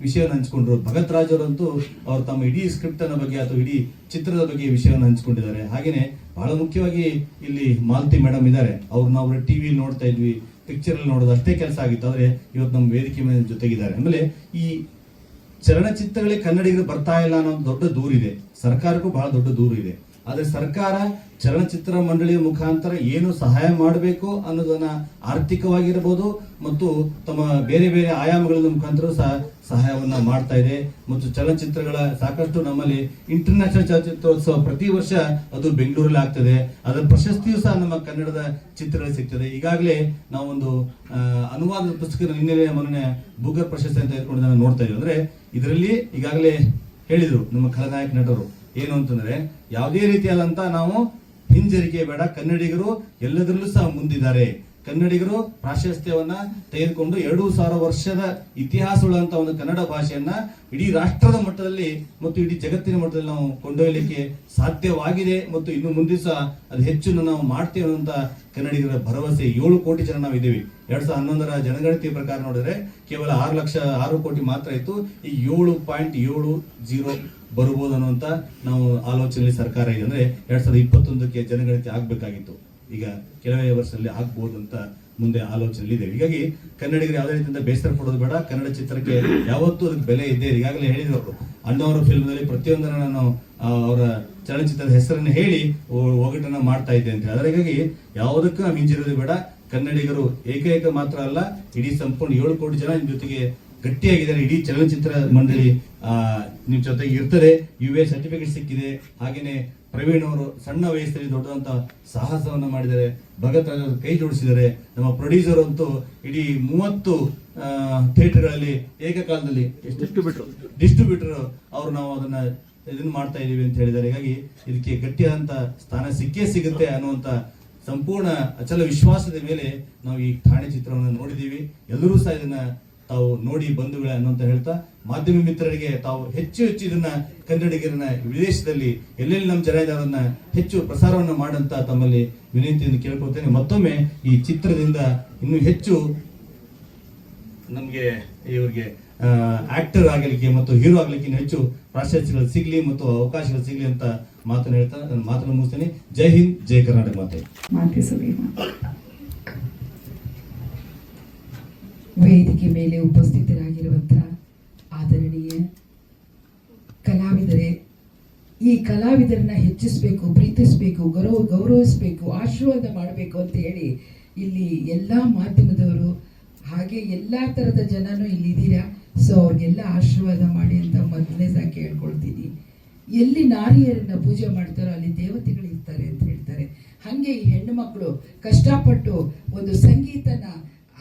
ವಿಷಯವನ್ನು ಹಂಚ್ಕೊಂಡ್ರು. ಭಗತ್ ರಾಜ್ ಅವರಂತೂ ಅವ್ರು ತಮ್ಮ ಇಡೀ ಸ್ಕ್ರಿಪ್ಟ್ ಅನ್ನ ಬಗ್ಗೆ ಅಥವಾ ಇಡೀ ಚಿತ್ರದ ಬಗ್ಗೆ ವಿಷಯವನ್ನು ಹಂಚ್ಕೊಂಡಿದ್ದಾರೆ. ಹಾಗೇನೆ ಬಹಳ ಮುಖ್ಯವಾಗಿ ಇಲ್ಲಿ ಮಾಲತಿ ಮೇಡಮ್ ಇದ್ದಾರೆ. ಅವ್ರು ನಾವು ಟಿವಿ ನೋಡ್ತಾ ಇದ್ವಿ, ಪಿಕ್ಚರ್ ಅಲ್ಲಿ ನೋಡೋದು ಅಷ್ಟೇ ಕೆಲಸ ಆಗಿತ್ತು. ಆದ್ರೆ ಇವತ್ತು ನಮ್ಮ ವೇದಿಕೆ ಮೇಲೆ ಜೊತೆಗಿದ್ದಾರೆ. ಆಮೇಲೆ ಈ ಚಲನಚಿತ್ರಗಳಿಗೆ ಕನ್ನಡಿಗರು ಬರ್ತಾ ಇಲ್ಲ ಅನ್ನೋ ದೊಡ್ಡ ದೂರಿದೆ, ಸರ್ಕಾರಕ್ಕೂ ಬಹಳ ದೊಡ್ಡ ದೂರು ಇದೆ. ಆದ್ರೆ ಸರ್ಕಾರ ಚಲನಚಿತ್ರ ಮಂಡಳಿಯ ಮುಖಾಂತರ ಏನು ಸಹಾಯ ಮಾಡಬೇಕು ಅನ್ನೋದನ್ನ ಆರ್ಥಿಕವಾಗಿರಬಹುದು ಮತ್ತು ತಮ್ಮ ಬೇರೆ ಬೇರೆ ಆಯಾಮಗಳ ಮುಖಾಂತರ ಸಹ ಸಹಾಯವನ್ನ ಮಾಡ್ತಾ ಇದೆ. ಮತ್ತು ಚಲನಚಿತ್ರಗಳ ಸಾಕಷ್ಟು ನಮ್ಮಲ್ಲಿ ಇಂಟರ್ನ್ಯಾಷನಲ್ ಚಲನಚಿತ್ರೋತ್ಸವ ಪ್ರತಿ ವರ್ಷ ಅದು ಬೆಂಗಳೂರಲ್ಲಿ ಆಗ್ತದೆ. ಅದರ ಪ್ರಶಸ್ತಿಯೂ ಸಹ ನಮ್ಮ ಕನ್ನಡದ ಚಿತ್ರಗಳು ಸಿಗ್ತದೆ. ಈಗಾಗಲೇ ನಾವೊಂದು ಅನುವಾದ ಪುಸ್ತಕ ನಿನ್ನೆ ಮೊನ್ನೆ ಬೂಗರ್ ಪ್ರಶಸ್ತಿ ಅಂತ ತೆಗೆದುಕೊಂಡು ನೋಡ್ತಾ ಇದ್ದೀವಿ. ಅಂದ್ರೆ ಇದರಲ್ಲಿ ಈಗಾಗಲೇ ಹೇಳಿದ್ರು ನಮ್ಮ ಖಳನಾಯಕ ನಟರು ಏನು ಅಂತಂದ್ರೆ, ಯಾವುದೇ ರೀತಿಯಾದಂತ ನಾವು ಹಿಂಜರಿಕೆ ಬೇಡ, ಕನ್ನಡಿಗರು ಎಲ್ಲದರಲ್ಲೂ ಸಹ ಮುಂದಿದ್ದಾರೆ. ಕನ್ನಡಿಗರು ಪ್ರಾಶಸ್ತ್ಯವನ್ನ ತೆಗೆದುಕೊಂಡು 2000 ವರ್ಷದ ಇತಿಹಾಸವುಳ್ಳಂತ ಒಂದು ಕನ್ನಡ ಭಾಷೆಯನ್ನ ಇಡೀ ರಾಷ್ಟ್ರದ ಮಟ್ಟದಲ್ಲಿ ಮತ್ತು ಇಡೀ ಜಗತ್ತಿನ ಮಟ್ಟದಲ್ಲಿ ನಾವು ಕೊಂಡೊಯ್ಯಲಿಕ್ಕೆ ಸಾಧ್ಯವಾಗಿದೆ. ಮತ್ತು ಇನ್ನು ಮುಂದೆ ಸಹ ಅದು ಹೆಚ್ಚು ನಾವು ಮಾಡ್ತೇವೆ ಅಂತ ಕನ್ನಡಿಗರ ಭರವಸೆ. 7 ಕೋಟಿ ಜನ ನಾವು ಇದ್ದೀವಿ. 2011ರ ಜನಗಣತಿ ಪ್ರಕಾರ ನೋಡಿದ್ರೆ ಕೇವಲ 6 ಕೋಟಿ ಮಾತ್ರ ಇತ್ತು. ಈ 7.70 ಬರ್ಬೋದು ಅನ್ನುವಂತ ನಾವು ಆಲೋಚನೆಯಲ್ಲಿ ಸರ್ಕಾರ ಇದೆ. ಅಂದ್ರೆ 2021ಕ್ಕೆ ಜನಗಣತಿ ಆಗ್ಬೇಕಾಗಿತ್ತು, ಈಗ ಕೆಲವೇ ವರ್ಷದಲ್ಲಿ ಆಗ್ಬಹುದು ಅಂತ ಮುಂದೆ ಆಲೋಚನೆಯಲ್ಲಿ ಇದೆ. ಹೀಗಾಗಿ ಕನ್ನಡಿಗರು ಯಾವುದೇ ರೀತಿಯಿಂದ ಬೇಸರ ಪಡೋದು ಬೇಡ. ಕನ್ನಡ ಚಿತ್ರಕ್ಕೆ ಯಾವತ್ತೂ ಅದಕ್ಕೆ ಬೆಲೆ ಇದೆ. ಈಗಾಗಲೇ ಹೇಳಿದ್ರು, ಅಣ್ಣವರ ಫಿಲ್ಮ್ ನಲ್ಲಿ ಪ್ರತಿಯೊಂದನ್ನ ನಾನು ಅವರ ಚಲನಚಿತ್ರದ ಹೆಸರನ್ನು ಹೇಳಿ ಒಗಟನ್ನ ಮಾಡ್ತಾ ಇದ್ದೆ ಅಂತ ಹೇಳಿ. ಹಾಗಾಗಿ ಯಾವುದಕ್ಕೂ ನಾವು ಹಿಂಜಿರೋದು ಬೇಡ. ಕನ್ನಡಿಗರು ಏಕೈಕ ಮಾತ್ರ ಅಲ್ಲ, ಇಡೀ ಸಂಪೂರ್ಣ 7 ಕೋಟಿ ಜನ ನಿಮ್ ಜೊತೆಗೆ ಗಟ್ಟಿಯಾಗಿದ್ದಾರೆ. ಇಡೀ ಚಲನಚಿತ್ರ ಮಂಡಳಿ ನಿಮ್ ಜೊತೆಗೆ ಇರ್ತದೆ. UA ಸರ್ಟಿಫಿಕೇಟ್ ಸಿಕ್ಕಿದೆ. ಹಾಗೇನೆ ಪ್ರವೀಣ್ ಅವರು ಸಣ್ಣ ವಯಸ್ಸಲ್ಲಿ ದೊಡ್ಡದಂತ ಸಾಹಸವನ್ನು ಮಾಡಿದ್ದಾರೆ. ಭಗತ್ ರಾಜ್ ಅವರು ಕೈ ಜೋಡಿಸಿದ್ದಾರೆ. ನಮ್ಮ ಪ್ರೊಡ್ಯೂಸರ್ ಅಂತೂ ಇಡೀ 30 ಥಿಯೇಟರ್ಗಳಲ್ಲಿ ಏಕಕಾಲದಲ್ಲಿ ಡಿಸ್ಟ್ರಿಬ್ಯೂಟರ್ ಅವರು ನಾವು ಅದನ್ನ ಇದನ್ನ ಮಾಡ್ತಾ ಇದೀವಿ ಅಂತ ಹೇಳಿದ್ದಾರೆ. ಹೀಗಾಗಿ ಇದಕ್ಕೆ ಗಟ್ಟಿಯಾದಂತ ಸ್ಥಾನ ಸಿಗುತ್ತೆ ಅನ್ನುವಂತ ಸಂಪೂರ್ಣ ಅಚಲ ವಿಶ್ವಾಸದ ಮೇಲೆ ನಾವು ಈ ಠಾಣೆ ಚಿತ್ರವನ್ನು ನೋಡಿದೀವಿ. ಎಲ್ಲರೂ ಸಹ ಇದನ್ನ ತಾವು ನೋಡಿ ಬಂಧುಗಳೇ ಅನ್ನುವಂತ ಹೇಳ್ತಾ, ಮಾಧ್ಯಮ ಮಿತ್ರರಿಗೆ ತಾವು ಹೆಚ್ಚು ಇದನ್ನ ಕನ್ನಡಿಗರನ್ನ ವಿದೇಶದಲ್ಲಿ ಎಲ್ಲೆಲ್ಲಿ ನಮ್ಮ ಜನ ಅದನ್ನ ಹೆಚ್ಚು ಪ್ರಸಾರವನ್ನ ಮಾಡಂತ ತಮ್ಮಲ್ಲಿ ವಿನಂತಿಯನ್ನು ಕೇಳ್ಕೊಳ್ತೇನೆ. ಮತ್ತೊಮ್ಮೆ ಈ ಚಿತ್ರದಿಂದ ಇನ್ನೂ ಹೆಚ್ಚು ನಮ್ಗೆ ಇವ್ರಿಗೆ ಆಕ್ಟರ್ ಆಗಲಿಕ್ಕೆ ಮತ್ತು ಹೀರೋ ಆಗಲಿಕ್ಕೆ ಇನ್ನೂ ಹೆಚ್ಚು ಪ್ರಾಶಸ್ತ್ಯಗಳು ಸಿಗ್ಲಿ ಮತ್ತು ಅವಕಾಶಗಳು ಸಿಗ್ಲಿ ಅಂತ ಮಾತನ್ನು ಹೇಳ್ತಾ ನನ್ನ ಮಾತನ್ನು ಮುಗಿಸ್ತೇನೆ. ಜೈ ಹಿಂದ್, ಜೈ ಕರ್ನಾಟಕ ಮಾತೆ. ವೇದಿಕೆ ಮೇಲೆ ಉಪಸ್ಥಿತರಾಗಿರುವಂತಹ ಆದರಣೀಯ ಕಲಾವಿದರೇ, ಈ ಕಲಾವಿದರನ್ನ ಹೆಚ್ಚಿಸಬೇಕು, ಪ್ರೀತಿಸಬೇಕು, ಗೌರವಿಸಬೇಕು, ಆಶೀರ್ವಾದ ಮಾಡಬೇಕು ಅಂತ ಹೇಳಿ ಇಲ್ಲಿ ಎಲ್ಲಾ ಮಾಧ್ಯಮದವರು ಹಾಗೆ ಎಲ್ಲಾ ತರದ ಜನನು ಇಲ್ಲಿದ್ದೀರಾ. ಸೊ ಅವ್ರಿಗೆಲ್ಲ ಆಶೀರ್ವಾದ ಮಾಡಿ ಅಂತ ಮೊದಲನೇದಾಗಿ ಕೇಳ್ಕೊಳ್ತೀನಿ. ಎಲ್ಲಿ ನಾರಿಯರನ್ನ ಪೂಜೆ ಮಾಡ್ತಾರೋ ಅಲ್ಲಿ ದೇವತೆಗಳು ಇರ್ತಾರೆ ಅಂತ ಹೇಳ್ತಾರೆ. ಹಾಗೆ ಈ ಹೆಣ್ಣು ಮಕ್ಕಳು ಕಷ್ಟಪಟ್ಟು ಒಂದು ಸಂಗೀತನ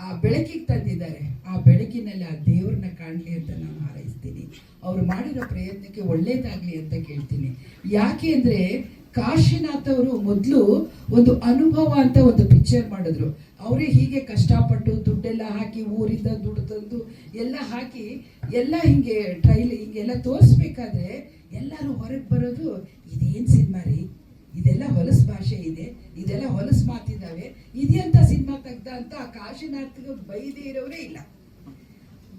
ಆ ಬೆಳಕಿಗೆ ತಂದಿದ್ದಾರೆ. ಆ ಬೆಳಕಿನಲ್ಲಿ ಆ ದೇವ್ರನ್ನ ಕಾಣಲಿ ಅಂತ ನಾನು ಹಾರೈಸ್ತೀನಿ. ಅವ್ರು ಮಾಡಿರೋ ಪ್ರಯತ್ನಕ್ಕೆ ಒಳ್ಳೇದಾಗ್ಲಿ ಅಂತ ಕೇಳ್ತೀನಿ. ಯಾಕೆ ಅಂದ್ರೆ ಕಾಶಿನಾಥ್ ಅವರು ಮೊದಲು ಒಂದು ಅನುಭವ ಅಂತ ಒಂದು ಪಿಕ್ಚರ್ ಮಾಡಿದ್ರು. ಅವರೇ ಹೀಗೆ ಕಷ್ಟಪಟ್ಟು ದುಡ್ಡೆಲ್ಲ ಹಾಕಿ ಊರಿಂದ ದುಡ್ಡು ತಂದು ಎಲ್ಲ ಹಾಕಿ ಎಲ್ಲ ಹಿಂಗೆ ಹಿಂಗೆಲ್ಲ ತೋರಿಸ್ಬೇಕಾದ್ರೆ ಎಲ್ಲರೂ ಹೊರಗೆ ಬರೋದು, ಇದೇನ್ ಸಿನಿಮಾ ರೀ, ಇದೆಲ್ಲ ಹೊಲಸು ಭಾಷೆ ಇದೆ, ಇದೆಲ್ಲ ಹೊಲಸು ಮಾತಿದ್ದಾವೆ, ಇದೆಂತ ಸಿನಿಮಾ ತೆಗ್ದ ಅಂತ ಕಾಶಿನಾಥ್ಗೆ ಬೈದೇ ಇರೋರೇ ಇಲ್ಲ.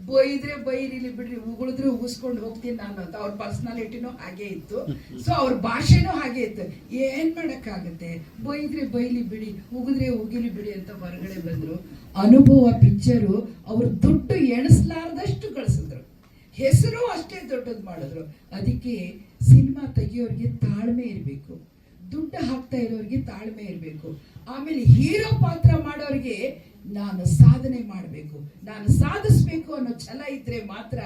ಬೈದ್ರೆ ಬೈರಿಲಿ ಬಿಡ್ರಿ, ಉಗುಳಿದ್ರೆ ಉಗಿಸ್ಕೊಂಡು ಹೋಗ್ತೀನಿ ನಾನು ಅಂತ ಅವ್ರ ಪರ್ಸನಾಲಿಟಿನೂ ಹಾಗೆ ಇತ್ತು. ಸೊ ಅವ್ರ ಭಾಷೆನೂ ಹಾಗೆ ಇತ್ತು. ಏನ್ ಮಾಡಕ್ಕಾಗತ್ತೆ, ಬೈದ್ರೆ ಬೈಲಿ ಬಿಡಿ, ಉಗಿದ್ರೆ ಉಗಿಲಿ ಬಿಡಿ ಅಂತ ಹೊರಗಡೆ ಬಂದ್ರು. ಅನುಭವ ಪಿಕ್ಚರು ಅವ್ರು ದುಡ್ಡು ಎಣಿಸ್ಲಾರ್ದಷ್ಟು ಗಳಿಸಿದ್ರು, ಹೆಸರು ಅಷ್ಟೇ ದೊಡ್ಡದು ಮಾಡಿದ್ರು. ಅದಕ್ಕೆ ಸಿನಿಮಾ ತೆಗಿಯೋರಿಗೆ ತಾಳ್ಮೆ ಇರಬೇಕು, ದುಡ್ಡು ಹಾಕ್ತಾ ಇರೋರಿಗೆ ತಾಳ್ಮೆ ಇರಬೇಕು. ಆಮೇಲೆ ಹೀರೋ ಪಾತ್ರ ಮಾಡೋರಿಗೆ ನಾನು ಸಾಧನೆ ಮಾಡಬೇಕು, ನಾನು ಸಾಧಿಸ್ಬೇಕು ಅನ್ನೋ ಛಲ ಇದ್ರೆ ಮಾತ್ರ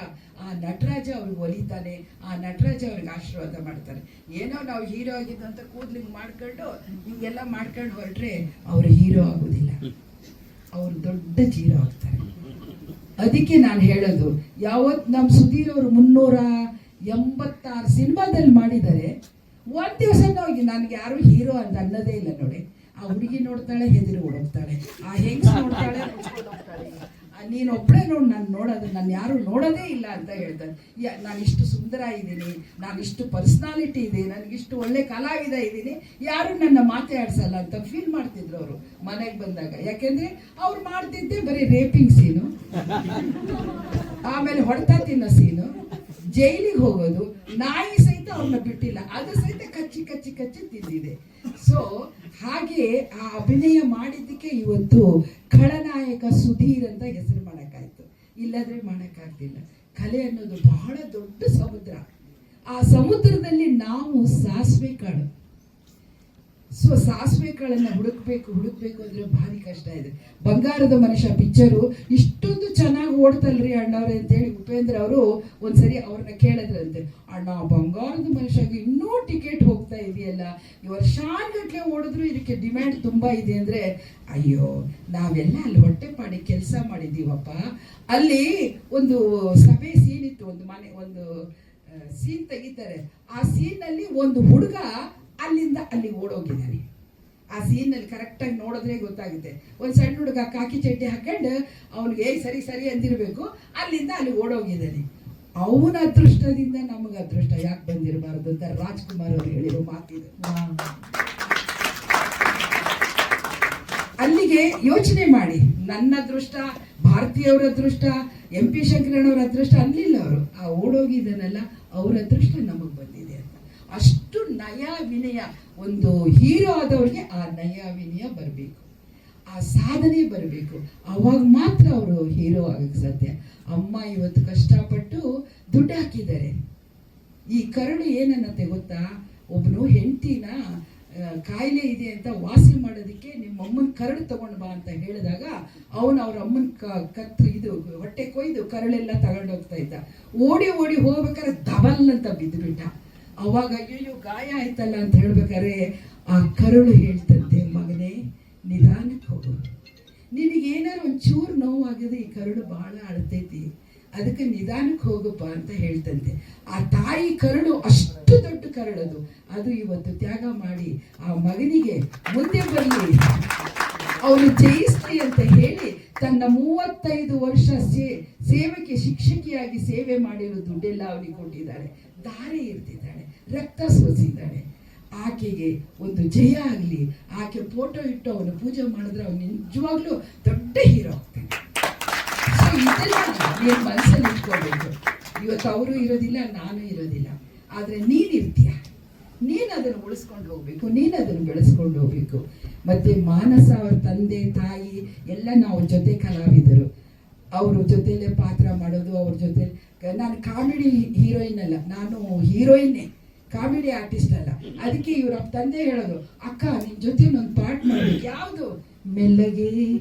ಆ ನಟರಾಜ ಅವ್ರಿಗೆ ಒಲಿತಾನೆ, ಆ ನಟರಾಜ ಅವ್ರಿಗೆ ಆಶೀರ್ವಾದ ಮಾಡ್ತಾರೆ. ಏನೋ ನಾವು ಹೀರೋ ಆಗಿದ್ದಂತ ಕೂದ್ಲಿಂಗ್ ಮಾಡ್ಕೊಂಡು ಹಿಂಗೆಲ್ಲ ಮಾಡ್ಕೊಂಡು ಹೊರಟ್ರೆ ಅವ್ರು ಹೀರೋ ಆಗೋದಿಲ್ಲ, ಅವ್ರು ದೊಡ್ಡ ಜೀರೋ ಆಗ್ತಾರೆ. ಅದಕ್ಕೆ ನಾನು ಹೇಳೋದು, ಯಾವತ್ ನಮ್ಮ ಸುಧೀರ್ ಅವರು 386 ಸಿನಿಮಾದಲ್ಲಿ ಮಾಡಿದ್ದಾರೆ. ಒಂದ್ ದಿವಸ ನನ್ಗೆ ಯಾರು ಹೀರೋ ಅಂತ ಅನ್ನೋದೇ ಇಲ್ಲ ನೋಡಿ. ಆ ಹುಡುಗಿ ನೋಡ್ತಾಳೆ, ಹೆದರಿ ಓಡೋಗ್ತಾಳೆ, ಆ ಹೆಂಗ್ಸ್ ನೋಡ್ತಾಳೆ, ನೀನ್ ಒಬ್ಬಳೇ ನೋಡ್, ನಾನು ನೋಡೋದು, ನಾನು ಯಾರು ನೋಡೋದೇ ಇಲ್ಲ ಅಂತ ಹೇಳ್ತಾರೆ. ನಾನು ಇಷ್ಟು ಸುಂದರ ಇದ್ದೀನಿ, ನಾನು ಇಷ್ಟು ಪರ್ಸನಾಲಿಟಿ ಇದೆ, ನನಗಿಷ್ಟು ಒಳ್ಳೆ ಕಲಾವಿದ ಇದ್ದೀನಿ, ಯಾರು ನನ್ನ ಮಾತಾಡ್ಸಲ್ಲ ಅಂತ ಫೀಲ್ ಮಾಡ್ತಿದ್ರು ಅವರು ಮನೆಗೆ ಬಂದಾಗ. ಯಾಕೆಂದ್ರೆ ಅವ್ರು ಮಾಡ್ತಿದ್ದೆ ಬರೀ ರೇಪಿಂಗ್ ಸೀನು, ಆಮೇಲೆ ಹೊಡೆತ ತಿನ್ನೋ ಸೀನು, ಜೈಲಿಗೆ ಹೋಗೋದು, ನಾಯಿ ಸಹಿತ ಅವ್ರನ್ನ ಬಿಟ್ಟಿಲ್ಲ, ಅದು ಸಹಿತ ಕಚ್ಚಿ ಕಚ್ಚಿ ಕಚ್ಚಿ ತಿಂದಿದೆ. ಸೊ ಹಾಗೆ ಆ ಅಭಿನಯ ಮಾಡಿದ್ದಕ್ಕೆ ಇವತ್ತು ಖಳನಾಯಕ ಸುಧೀರ್ ಅಂತ ಹೆಸರು ಮಾಡಕ್ಕಾಯ್ತು, ಇಲ್ಲದ್ರೆ ಮಾಡಕ್ಕಾಗ್ತಿಲ್ಲ. ಕಲೆ ಅನ್ನೋದು ಬಹಳ ದೊಡ್ಡ ಸಮುದ್ರ. ಆ ಸಮುದ್ರದಲ್ಲಿ ನಾವು ಸಾಸಿವೆ ಕಾಳು, ಸೊ ಸಾಸಿವೆ ಕಾಳನ್ನ ಹುಡುಕ್ಬೇಕು ಅಂದ್ರೆ ಭಾರಿ ಕಷ್ಟ ಇದೆ. ಬಂಗಾರದ ಮನುಷ್ಯ ಪಿಕ್ಚರು ಇಷ್ಟೊಂದು ಚೆನ್ನಾಗಿ ಓಡ್ತಲ್ರಿ ಅಣ್ಣವ್ರೆ ಅಂತೇಳಿ ಉಪೇಂದ್ರ ಅವರು ಒಂದ್ಸರಿ ಅವ್ರನ್ನ ಕೇಳಿದ್ರಂತೆ, ಅಣ್ಣ ಬಂಗಾರದ ಮನುಷ್ಯಗೆ ಇನ್ನೂ ಟಿಕೆಟ್ ಹೋಗ್ತಾ ಇದೆಯಲ್ಲ, ವರ್ಷಾನ್ಗಟ್ಲೆ ಓಡಿದ್ರು ಇದಕ್ಕೆ ಡಿಮ್ಯಾಂಡ್ ತುಂಬಾ ಇದೆ ಅಂದ್ರೆ, ಅಯ್ಯೋ ನಾವೆಲ್ಲ ಅಲ್ಲಿ ಹೊಟ್ಟೆಪಾಡಿ ಕೆಲಸ ಮಾಡಿದೀವಪ್ಪ. ಅಲ್ಲಿ ಒಂದು ಸಭೆ ಸೀನ್ ಇತ್ತು, ಒಂದು ಮನೆ ಒಂದು ಸೀನ್ ತೆಗಿತಾರೆ. ಆ ಸೀನ್ ನಲ್ಲಿ ಒಂದು ಹುಡುಗ ಅಲ್ಲಿಂದ ಅಲ್ಲಿ ಓಡೋಗಿದ್ದಾನೆ. ಆ ಸೀನ್ ನಲ್ಲಿ ಕರೆಕ್ಟ್ ಆಗಿ ನೋಡಿದ್ರೆ ಗೊತ್ತಾಗುತ್ತೆ. ಒಂದ್ ಸಣ್ಣ ಹುಡುಗ ಕಾಕಿ ಚಡ್ಡಿ ಹಾಕೊಂಡು ಅವ್ನಿಗೆ ಸರಿ ಸರಿ ಅಂದಿರ್ಬೇಕು, ಅಲ್ಲಿಂದ ಅಲ್ಲಿ ಓಡೋಗಿದ್ದಾನೆ. ಅವನ ಅದೃಷ್ಟದಿಂದ ನಮಗ ಅದೃಷ್ಟ ಯಾಕೆ ಬಂದಿರಬಾರದು ಅಂತ ರಾಜ್ಕುಮಾರ್ ಅವರು ಹೇಳಿರೋ ಮಾತಿದೆ. ಅಲ್ಲಿಗೆ ಯೋಚನೆ ಮಾಡಿ, ನನ್ನ ಅದೃಷ್ಟ, ಭಾರತೀಯವರ ಅದೃಷ್ಟ, MP ಶಂಕರಣ್ಣವ್ರ ಅದೃಷ್ಟ ಅನ್ಲಿಲ್ಲ ಅವರು. ಆ ಓಡೋಗಿದ್ದಾನಲ್ಲ, ಅವ್ರ ಅದೃಷ್ಟ ನಮಗ್ ಬಂದಿದೆ ಅಂತ. ಅಷ್ಟು ನಯ ವಿನಯ, ಒಂದು ಹೀರೋ ಆದವ್ರಿಗೆ ಆ ನಯ ವಿನಯ ಬರಬೇಕು, ಆ ಸಾಧನೆ ಬರಬೇಕು, ಅವಾಗ ಮಾತ್ರ ಅವರು ಹೀರೋ ಆಗಕ್ಕೆ ಸಾಧ್ಯ. ಅಮ್ಮ ಇವತ್ತು ಕಷ್ಟಪಟ್ಟು ದುಡ್ಡು ಹಾಕಿದ್ದಾರೆ. ಈ ಕರುಳು ಏನನ್ನತ್ತೆ ಗೊತ್ತಾ, ಒಬ್ಬನು ಹೆಂಡತಿನ ಕಾಯಿಲೆ ಇದೆ ಅಂತ ವಾಸಿ ಮಾಡೋದಕ್ಕೆ ನಿಮ್ಮ ಅಮ್ಮನ ಕರಳು ತಗೊಂಡು ಬಾ ಅಂತ ಹೇಳಿದಾಗ ಅವನು ಅವ್ರ ಅಮ್ಮನ ಇದು ಹೊಟ್ಟೆ ಕೊಯ್ದು ಕರಳೆಲ್ಲ ತಗೊಂಡು ಹೋಗ್ತಾ ಇದ್ದ. ಓಡಿ ಹೋಗ್ಬೇಕಾದ್ರೆ ದಬಲ್ ಅಂತ ಬಿದ್ದುಬಿಟ್ಟ. ಅವಾಗ ಅಯ್ಯೋ ಗಾಯ ಆಯ್ತಲ್ಲ ಅಂತ ಹೇಳ್ಬೇಕಾದ್ರೆ ಆ ಕರುಳು ಹೇಳ್ತಂತೆ, ಮಗನೇ ನಿಧಾನಕ್ಕೆ ಹೋಗು, ನಿನಗೇನಾರು ಒಂಚೂರು ನೋವಾಗಿದೆ, ಈ ಕರುಳು ಬಹಳ ಅಳ್ತೈತಿ, ಅದಕ್ಕೆ ನಿಧಾನಕ್ಕೆ ಹೋಗಪ್ಪ ಅಂತ ಹೇಳ್ತಂತೆ. ಆ ತಾಯಿ ಕರುಳು ಅಷ್ಟು ದೊಡ್ಡ ಕರುಳದು, ಅದು ಇವತ್ತು ತ್ಯಾಗ ಮಾಡಿ ಆ ಮಗನಿಗೆ ಮುಂದೆ ಬರಲಿ, ಅವನು ಜಯಿಸ್ಲಿ ಅಂತ ಹೇಳಿ ತನ್ನ 35 ವರ್ಷ ಸೇವೆಗೆ ಶಿಕ್ಷಕಿಯಾಗಿ ಸೇವೆ ಮಾಡಿರೋ ದುಡ್ಡೆಲ್ಲ ಅವನಿಗೆ ಕೊಟ್ಟಿದ್ದಾಳೆ, ದಾರಿ ಇರ್ತಿದ್ದಾಳೆ, ರಕ್ತ ಸೋಸಿದ್ದಾಳೆ. ಆಕೆಗೆ ಒಂದು ಜಯ ಆಗಲಿ, ಆಕೆ ಫೋಟೋ ಇಟ್ಟು ಅವನು ಪೂಜೆ ಮಾಡಿದ್ರೆ ಅವನು ನಿಜವಾಗ್ಲೂ ದೊಡ್ಡ ಹೀರೋ ಆಗ್ತಾನೆ. ಸೊ ಇದೆಲ್ಲ ನೀನು ಮನಸ್ಸಲ್ಲಿ ಇಟ್ಕೋಬೇಕು. ಇವತ್ತು ಅವರು ಇರೋದಿಲ್ಲ, ನಾನು ಇರೋದಿಲ್ಲ, ಆದರೆ ನೀನಿರ್ತೀಯ, ನೀನು ಅದನ್ನು ಉಳಿಸ್ಕೊಂಡು ಹೋಗ್ಬೇಕು, ನೀನು ಅದನ್ನು ಬೆಳೆಸ್ಕೊಂಡು ಹೋಗ್ಬೇಕು. ಮತ್ತೆ ಮಾನಸ ಅವ್ರ ತಂದೆ ತಾಯಿ ಎಲ್ಲ ನಾವು ಜೊತೆ ಕಲಾವಿದರು, ಅವ್ರ ಜೊತೆಲೇ ಪಾತ್ರ ಮಾಡೋದು, ಅವ್ರ ಜೊತೆ. ನಾನು ಕಾಮಿಡಿ ಹೀರೋಯಿನ್ ಅಲ್ಲ, ನಾನು ಹೀರೋಯಿನ್ನೇ, ಕಾಮಿಡಿ ಆರ್ಟಿಸ್ಟ್ ಅಲ್ಲ. ಅದಕ್ಕೆ ಇವ್ರ ತಂದೆ ಹೇಳೋದು, ಅಕ್ಕ ನಿನ್ ಜೊತೆ ಒಂದು ಪಾರ್ಟ್ ಮಾಡ್ಬೇಕು. ಯಾವುದು? ಮೆಲ್ಲಗೆ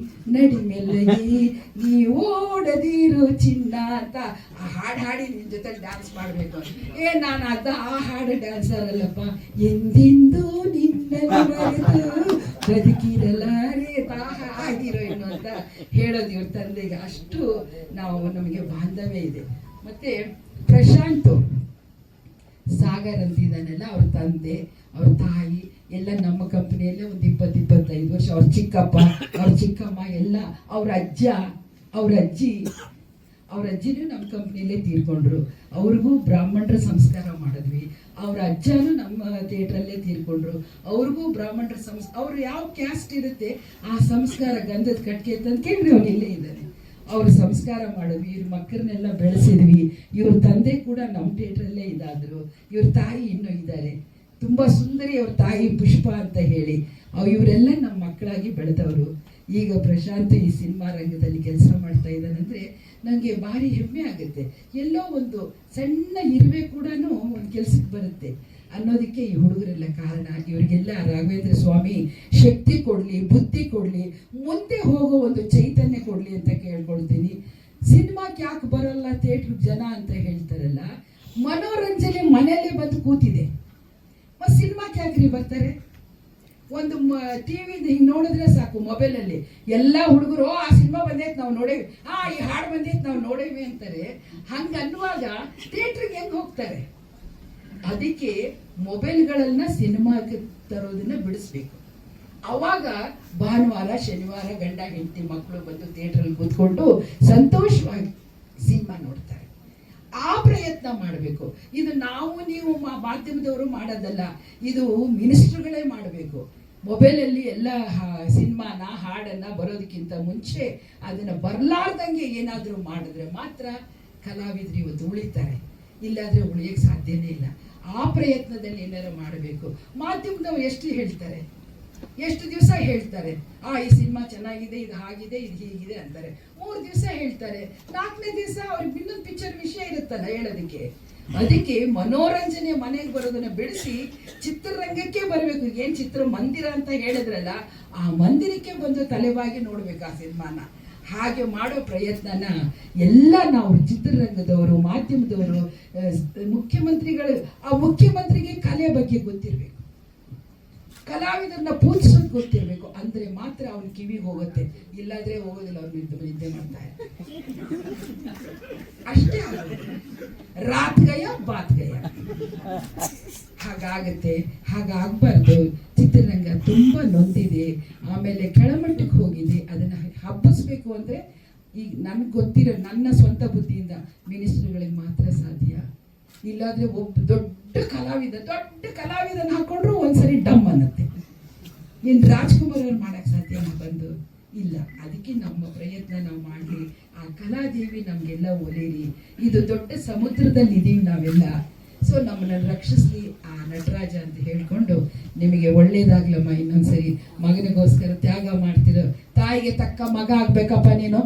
ನಡಿ ಮೆಲ್ಲಗೆ ನೀ ಓಡದಿರು ಚಿನ್ನ ಅಂತ ಆ ಹಾಡು ಹಾಡಿ ನಿನ್ ಜೊತೆ ಡ್ಯಾನ್ಸ್ ಮಾಡ್ಬೇಕು. ನಾನು ಆ ಹಾಡು ಡ್ಯಾನ್ಸರ್ ಅಲ್ಲಪ್ಪ, ಎಂದೆಂದು ನಿನ್ನಲ್ಲಿ ಮರೆತು ಬದುಕಿರಲಾರೆ ಆ ಹೀರೋಯಿನ್ ಅಂತ ಹೇಳೋದು ಇವ್ರ ತಂದೆಗೆ. ಅಷ್ಟು ನಮಗೆ ಬಾಂಧವ್ಯ ಇದೆ. ಮತ್ತೆ ಪ್ರಶಾಂತ್ ಸಾಗರ್ ಅಂತಿದ್ದಾನಲ್ಲ, ಅವ್ರ ತಂದೆ ಅವ್ರ ತಾಯಿ ಎಲ್ಲ ನಮ್ಮ ಕಂಪನಿಯಲ್ಲೇ ಒಂದು 20-25 ವರ್ಷ. ಅವ್ರ ಚಿಕ್ಕಪ್ಪ ಅವ್ರ ಚಿಕ್ಕಮ್ಮ ಎಲ್ಲ, ಅವ್ರ ಅಜ್ಜ ಅವ್ರ ಅಜ್ಜಿನೂ ನಮ್ಮ ಕಂಪ್ನಿಯಲ್ಲೇ ತೀರ್ಕೊಂಡ್ರು. ಅವ್ರಿಗೂ ಬ್ರಾಹ್ಮಣರ ಸಂಸ್ಕಾರ ಮಾಡಿದ್ವಿ. ಅವ್ರ ಅಜ್ಜನೂ ನಮ್ಮ ಥಿಯೇಟ್ರಲ್ಲೇ ತೀರ್ಕೊಂಡ್ರು. ಅವ್ರಿಗೂ ಬ್ರಾಹ್ಮಣರ ಅವ್ರು ಯಾವ ಕ್ಯಾಸ್ಟ್ ಇರುತ್ತೆ ಆ ಸಂಸ್ಕಾರ, ಗಂಧದ ಕಟ್ಗೆ ಅಂತ ಕೇಳ್ರಿ, ಅವ್ನು ಇಲ್ಲೇ ಇದ್ದಾನೆ. ಅವ್ರ ಸಂಸ್ಕಾರ ಮಾಡಿದ್ವಿ, ಇವ್ರ ಮಕ್ಕಳನ್ನೆಲ್ಲ ಬೆಳೆಸಿದ್ವಿ. ಇವ್ರ ತಂದೆ ಕೂಡ ನಮ್ಮ ಥಿಯೇಟ್ರಲ್ಲೇ ಇದಾದ್ರು. ಇವ್ರ ತಾಯಿ ಇನ್ನೂ ಇದ್ದಾರೆ, ತುಂಬ ಸುಂದರಿ ಅವ್ರ ತಾಯಿ ಪುಷ್ಪ ಅಂತ ಹೇಳಿ. ಇವರೆಲ್ಲ ನಮ್ಮ ಮಕ್ಕಳಾಗಿ ಬೆಳೆದವರು. ಈಗ ಪ್ರಶಾಂತ್ ಈ ಸಿನಿಮಾ ರಂಗದಲ್ಲಿ ಕೆಲಸ ಮಾಡ್ತಾ ಇದ್ದಾನಂದ್ರೆ ನನಗೆ ಭಾರಿ ಹೆಮ್ಮೆ ಆಗುತ್ತೆ. ಎಲ್ಲೋ ಒಂದು ಸಣ್ಣ ಇರುವೆ ಕೂಡ ಒಂದು ಕೆಲ್ಸಕ್ಕೆ ಬರುತ್ತೆ ಅನ್ನೋದಕ್ಕೆ ಈ ಹುಡುಗರೆಲ್ಲ ಕಾರಣ. ಇವರಿಗೆಲ್ಲ ರಾಘವೇಂದ್ರ ಸ್ವಾಮಿ ಶಕ್ತಿ ಕೊಡಲಿ, ಬುದ್ಧಿ ಕೊಡಲಿ, ಮುಂದೆ ಹೋಗೋ ಒಂದು ಚೈತನ್ಯ ಕೊಡಲಿ ಅಂತ ಕೇಳ್ಕೊಳ್ತೀನಿ. ಸಿನಿಮಾಕ್ಕೆ ಯಾಕೆ ಬರಲ್ಲ ಥಿಯೇಟ್ರಿಗೆ ಜನ ಅಂತ ಹೇಳ್ತಾರಲ್ಲ, ಮನೋರಂಜನೆ ಮನೆಯಲ್ಲೇ ಬಂದು ಕೂತಿದೆ. ಮತ್ತು ಸಿನಿಮಾಕ್ಕೆ ಯಾಕ್ರಿ ಬರ್ತಾರೆ? ಒಂದು ಟಿವಿ ಹಿಂಗೆ ನೋಡಿದ್ರೆ ಸಾಕು, ಮೊಬೈಲಲ್ಲಿ ಎಲ್ಲ ಹುಡುಗರು ಆ ಸಿನಿಮಾ ಬಂದೈತೆ ನಾವು ನೋಡೇವಿ, ಈ ಹಾಡು ಬಂದೈತೆ ನಾವು ನೋಡೇವಿ ಅಂತಾರೆ. ಹಂಗೆ ಅನ್ನುವಾಗ ಥಿಯೇಟ್ರಿಗೆ ಹೆಂಗೆ ಹೋಗ್ತಾರೆ? ಅದಕ್ಕೆ ಮೊಬೈಲ್ಗಳನ್ನ ಸಿನಿಮಾಕ್ಕೆ ತರೋದನ್ನ ಬಿಡಿಸ್ಬೇಕು. ಅವಾಗ ಭಾನುವಾರ ಶನಿವಾರ ಗಂಡ ಹೆಂಡತಿ ಮಕ್ಕಳು ಬಂದು ಥಿಯೇಟ್ರಲ್ಲಿ ಕೂತ್ಕೊಂಡು ಸಂತೋಷವಾಗಿ ಸಿನಿಮಾ ನೋಡ್ತಾರೆ. ಆ ಪ್ರಯತ್ನ ಮಾಡಬೇಕು. ಇದು ನಾವು ನೀವು ಮಾಧ್ಯಮದವರು ಮಾಡೋದಲ್ಲ, ಇದು ಮಿನಿಸ್ಟ್ರುಗಳೇ ಮಾಡಬೇಕು. ಮೊಬೈಲಲ್ಲಿ ಎಲ್ಲ ಸಿನಿಮಾನ ಹಾಡನ್ನ ಬರೋದಕ್ಕಿಂತ ಮುಂಚೆ ಅದನ್ನ ಬರಲಾರ್ದಂಗೆ ಏನಾದರೂ ಮಾಡಿದ್ರೆ ಮಾತ್ರ ಕಲಾವಿದರು ಇವತ್ತು ಉಳಿತಾರೆ, ಇಲ್ಲಾಂದ್ರೆ ಉಳಿಯಕ್ಕೆ ಸಾಧ್ಯನೇ ಇಲ್ಲ. ಆ ಪ್ರಯತ್ನದಲ್ಲಿ ಏನಾರು ಮಾಡಬೇಕು. ಮಾಧ್ಯಮದವರು ಎಷ್ಟು ಹೇಳ್ತಾರೆ, ಎಷ್ಟು ದಿವಸ ಹೇಳ್ತಾರೆ, ಈ ಸಿನಿಮಾ ಚೆನ್ನಾಗಿದೆ, ಇದು ಹಾಗಿದೆ, ಇದು ಹೀಗಿದೆ ಅಂತಾರೆ. 3 ದಿವಸ ಹೇಳ್ತಾರೆ, 4ನೇ ದಿವಸ ಅವ್ರಿಗೆ ಇನ್ನೊಂದು ಪಿಕ್ಚರ್ ವಿಷಯ ಇರುತ್ತಲ್ಲ ಹೇಳೋದಕ್ಕೆ. ಅದಕ್ಕೆ ಮನೋರಂಜನೆ ಮನೆಗೆ ಬರೋದನ್ನ ಬೆಳೆಸಿ ಚಿತ್ರರಂಗಕ್ಕೆ ಬರಬೇಕು. ಏನ್ ಚಿತ್ರ ಮಂದಿರ ಅಂತ ಹೇಳಿದ್ರಲ್ಲ, ಆ ಮಂದಿರಕ್ಕೆ ಬಂದು ತಲೆಬಾಗಿ ನೋಡ್ಬೇಕು ಆ ಸಿನಿಮಾನ. ಹಾಗೆ ಮಾಡೋ ಪ್ರಯತ್ನನ ಎಲ್ಲ ನಾವು ಚಿತ್ರರಂಗದವರು, ಮಾಧ್ಯಮದವರು, ಮುಖ್ಯಮಂತ್ರಿಗಳು, ಆ ಮುಖ್ಯಮಂತ್ರಿಗೆ ಕಲೆ ಬಗ್ಗೆ ಗೊತ್ತಿರಬೇಕು, ಕಲಾವಿದರನ್ನ ಪೂಜಿಸೋದು ಗೊತ್ತಿರಬೇಕು. ಅಂದ್ರೆ ಮಾತ್ರ ಅವನ ಕಿವಿಗೆ ಹೋಗುತ್ತೆ, ಇಲ್ಲಾದ್ರೆ ಹೋಗೋದಿಲ್ಲ. ಅವ್ರು ನಿದ್ದೆ ಮಾಡ್ತಾರೆ ಅಷ್ಟೇ, ರಾತ್ ಗಯ ಬಾತ್ ಗಯ ಹಾಗಾಗತ್ತೆ. ಹಾಗಾಗಬಾರ್ದು. ಚಿತ್ರರಂಗ ತುಂಬಾ ನೊಂದಿದೆ, ಆಮೇಲೆ ಕೆಳಮಟ್ಟಕ್ಕೆ ಹೋಗಿದೆ. ಅದನ್ನ ಹಬ್ಬಿಸ್ಬೇಕು ಅಂದ್ರೆ ಈಗ ನನ್ಗೆ ಗೊತ್ತಿರೋ ನನ್ನ ಸ್ವಂತ ಬುದ್ಧಿಯಿಂದ ಮಿನಿಸ್ಟ್ರುಗಳಿಗೆ ಮಾತ್ರ ಸಾಧ್ಯ. ಇಲ್ಲಾದ್ರೆ ಒಬ್ಬ ದೊಡ್ಡ ಕಲಾವಿದನ ಹಾಕೊಂಡ್ರು ಒಂದ್ಸರಿ ಡಮ್ ಅನ್ನತ್ತೆ. ಏನ್ ರಾಜ್ಕುಮಾರ್ ಅವ್ರು ಮಾಡಕ್ ಸಾಧ್ಯನಾ ಬಂದು? ಇಲ್ಲ. ಅದಕ್ಕೆ ನಮ್ಮ ಪ್ರಯತ್ನ ನಾವು ಮಾಡ್ಲಿ, ಆ ಕಲಾದೇವಿ ನಮ್ಗೆಲ್ಲ ಒಲೇರಿ. ಇದು ದೊಡ್ಡ ಸಮುದ್ರದಲ್ಲಿ ಇದೀವಿ ನಾವೆಲ್ಲ. ಸೊ ನಮ್ಮನ್ನ ರಕ್ಷಿಸ್ಲಿ ಆ ನಟರಾಜ ಅಂತ ಹೇಳ್ಕೊಂಡು, ನಿಮಗೆ ಒಳ್ಳೇದಾಗ್ಲಮ್ಮ. ಇನ್ನೊಂದ್ಸರಿ ಮಗನಿಗೋಸ್ಕರ ತ್ಯಾಗ ಮಾಡ್ತಿರೋ ತಾಯಿಗೆ ತಕ್ಕ ಮಗ ಆಗ್ಬೇಕಪ್ಪ ನೀನು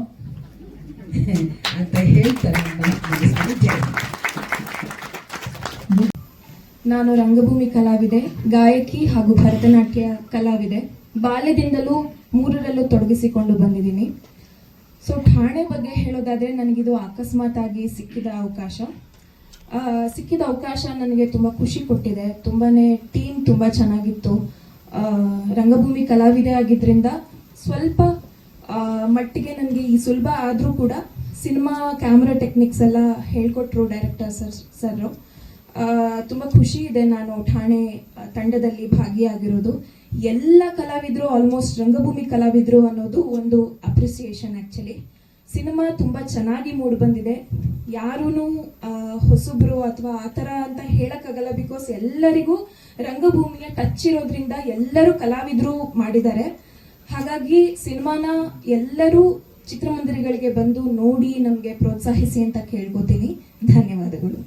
ಅಂತ ಹೇಳ್ತಾರೆ. ನಾನು ರಂಗಭೂಮಿ ಕಲಾವಿದೆ, ಗಾಯಕಿ ಹಾಗೂ ಭರತನಾಟ್ಯ ಕಲಾವಿದೆ. ಬಾಲ್ಯದಿಂದಲೂ ಮೂರರಲ್ಲೂ ತೊಡಗಿಸಿಕೊಂಡು ಬಂದಿದ್ದೀನಿ. ಸೊ ಠಾಣೆ ಬಗ್ಗೆ ಹೇಳೋದಾದರೆ ನನಗಿದು ಅಕಸ್ಮಾತ್ ಆಗಿ ಸಿಕ್ಕಿದ ಅವಕಾಶ ನನಗೆ ತುಂಬ ಖುಷಿ ಕೊಟ್ಟಿದೆ. ತುಂಬಾ ಟೀಮ್ ತುಂಬ ಚೆನ್ನಾಗಿತ್ತು. ರಂಗಭೂಮಿ ಕಲಾವಿದೆ ಆಗಿದ್ದರಿಂದ ಸ್ವಲ್ಪ ಮಟ್ಟಿಗೆ ನನಗೆ ಈ ಸುಲಭ ಆದರೂ ಕೂಡ ಸಿನಿಮಾ ಕ್ಯಾಮ್ರಾ ಟೆಕ್ನಿಕ್ಸ್ ಎಲ್ಲ ಹೇಳ್ಕೊಟ್ರು ಡೈರೆಕ್ಟರ್ ಸರ್. ತುಂಬ ಖುಷಿ ಇದೆ ನಾನು ಠಾಣೆ ತಂಡದಲ್ಲಿ ಭಾಗಿಯಾಗಿರೋದು. ಎಲ್ಲ ಕಲಾವಿದರು ಆಲ್ಮೋಸ್ಟ್ ರಂಗಭೂಮಿ ಕಲಾವಿದರು ಅನ್ನೋದು ಒಂದು ಅಪ್ರಿಸಿಯೇಷನ್. ಆ್ಯಕ್ಚುಲಿ ಸಿನಿಮಾ ತುಂಬ ಚೆನ್ನಾಗಿ ಮೂಡಿ ಬಂದಿದೆ. ಯಾರೂ ಹೊಸಬ್ರು ಅಥವಾ ಆ ಥರ ಅಂತ ಹೇಳೋಕ್ಕಾಗಲ್ಲ. ಬಿಕಾಸ್ ಎಲ್ಲರಿಗೂ ರಂಗಭೂಮಿಯ ಟಚ್ ಇರೋದ್ರಿಂದ ಎಲ್ಲರೂ ಕಲಾವಿದರು ಮಾಡಿದ್ದಾರೆ. ಹಾಗಾಗಿ ಸಿನಿಮಾನ ಎಲ್ಲರೂ ಚಿತ್ರಮಂದಿರಗಳಿಗೆ ಬಂದು ನೋಡಿ ನಮಗೆ ಪ್ರೋತ್ಸಾಹಿಸಿ ಅಂತ ಕೇಳ್ಕೊತೀನಿ. ಧನ್ಯವಾದಗಳು.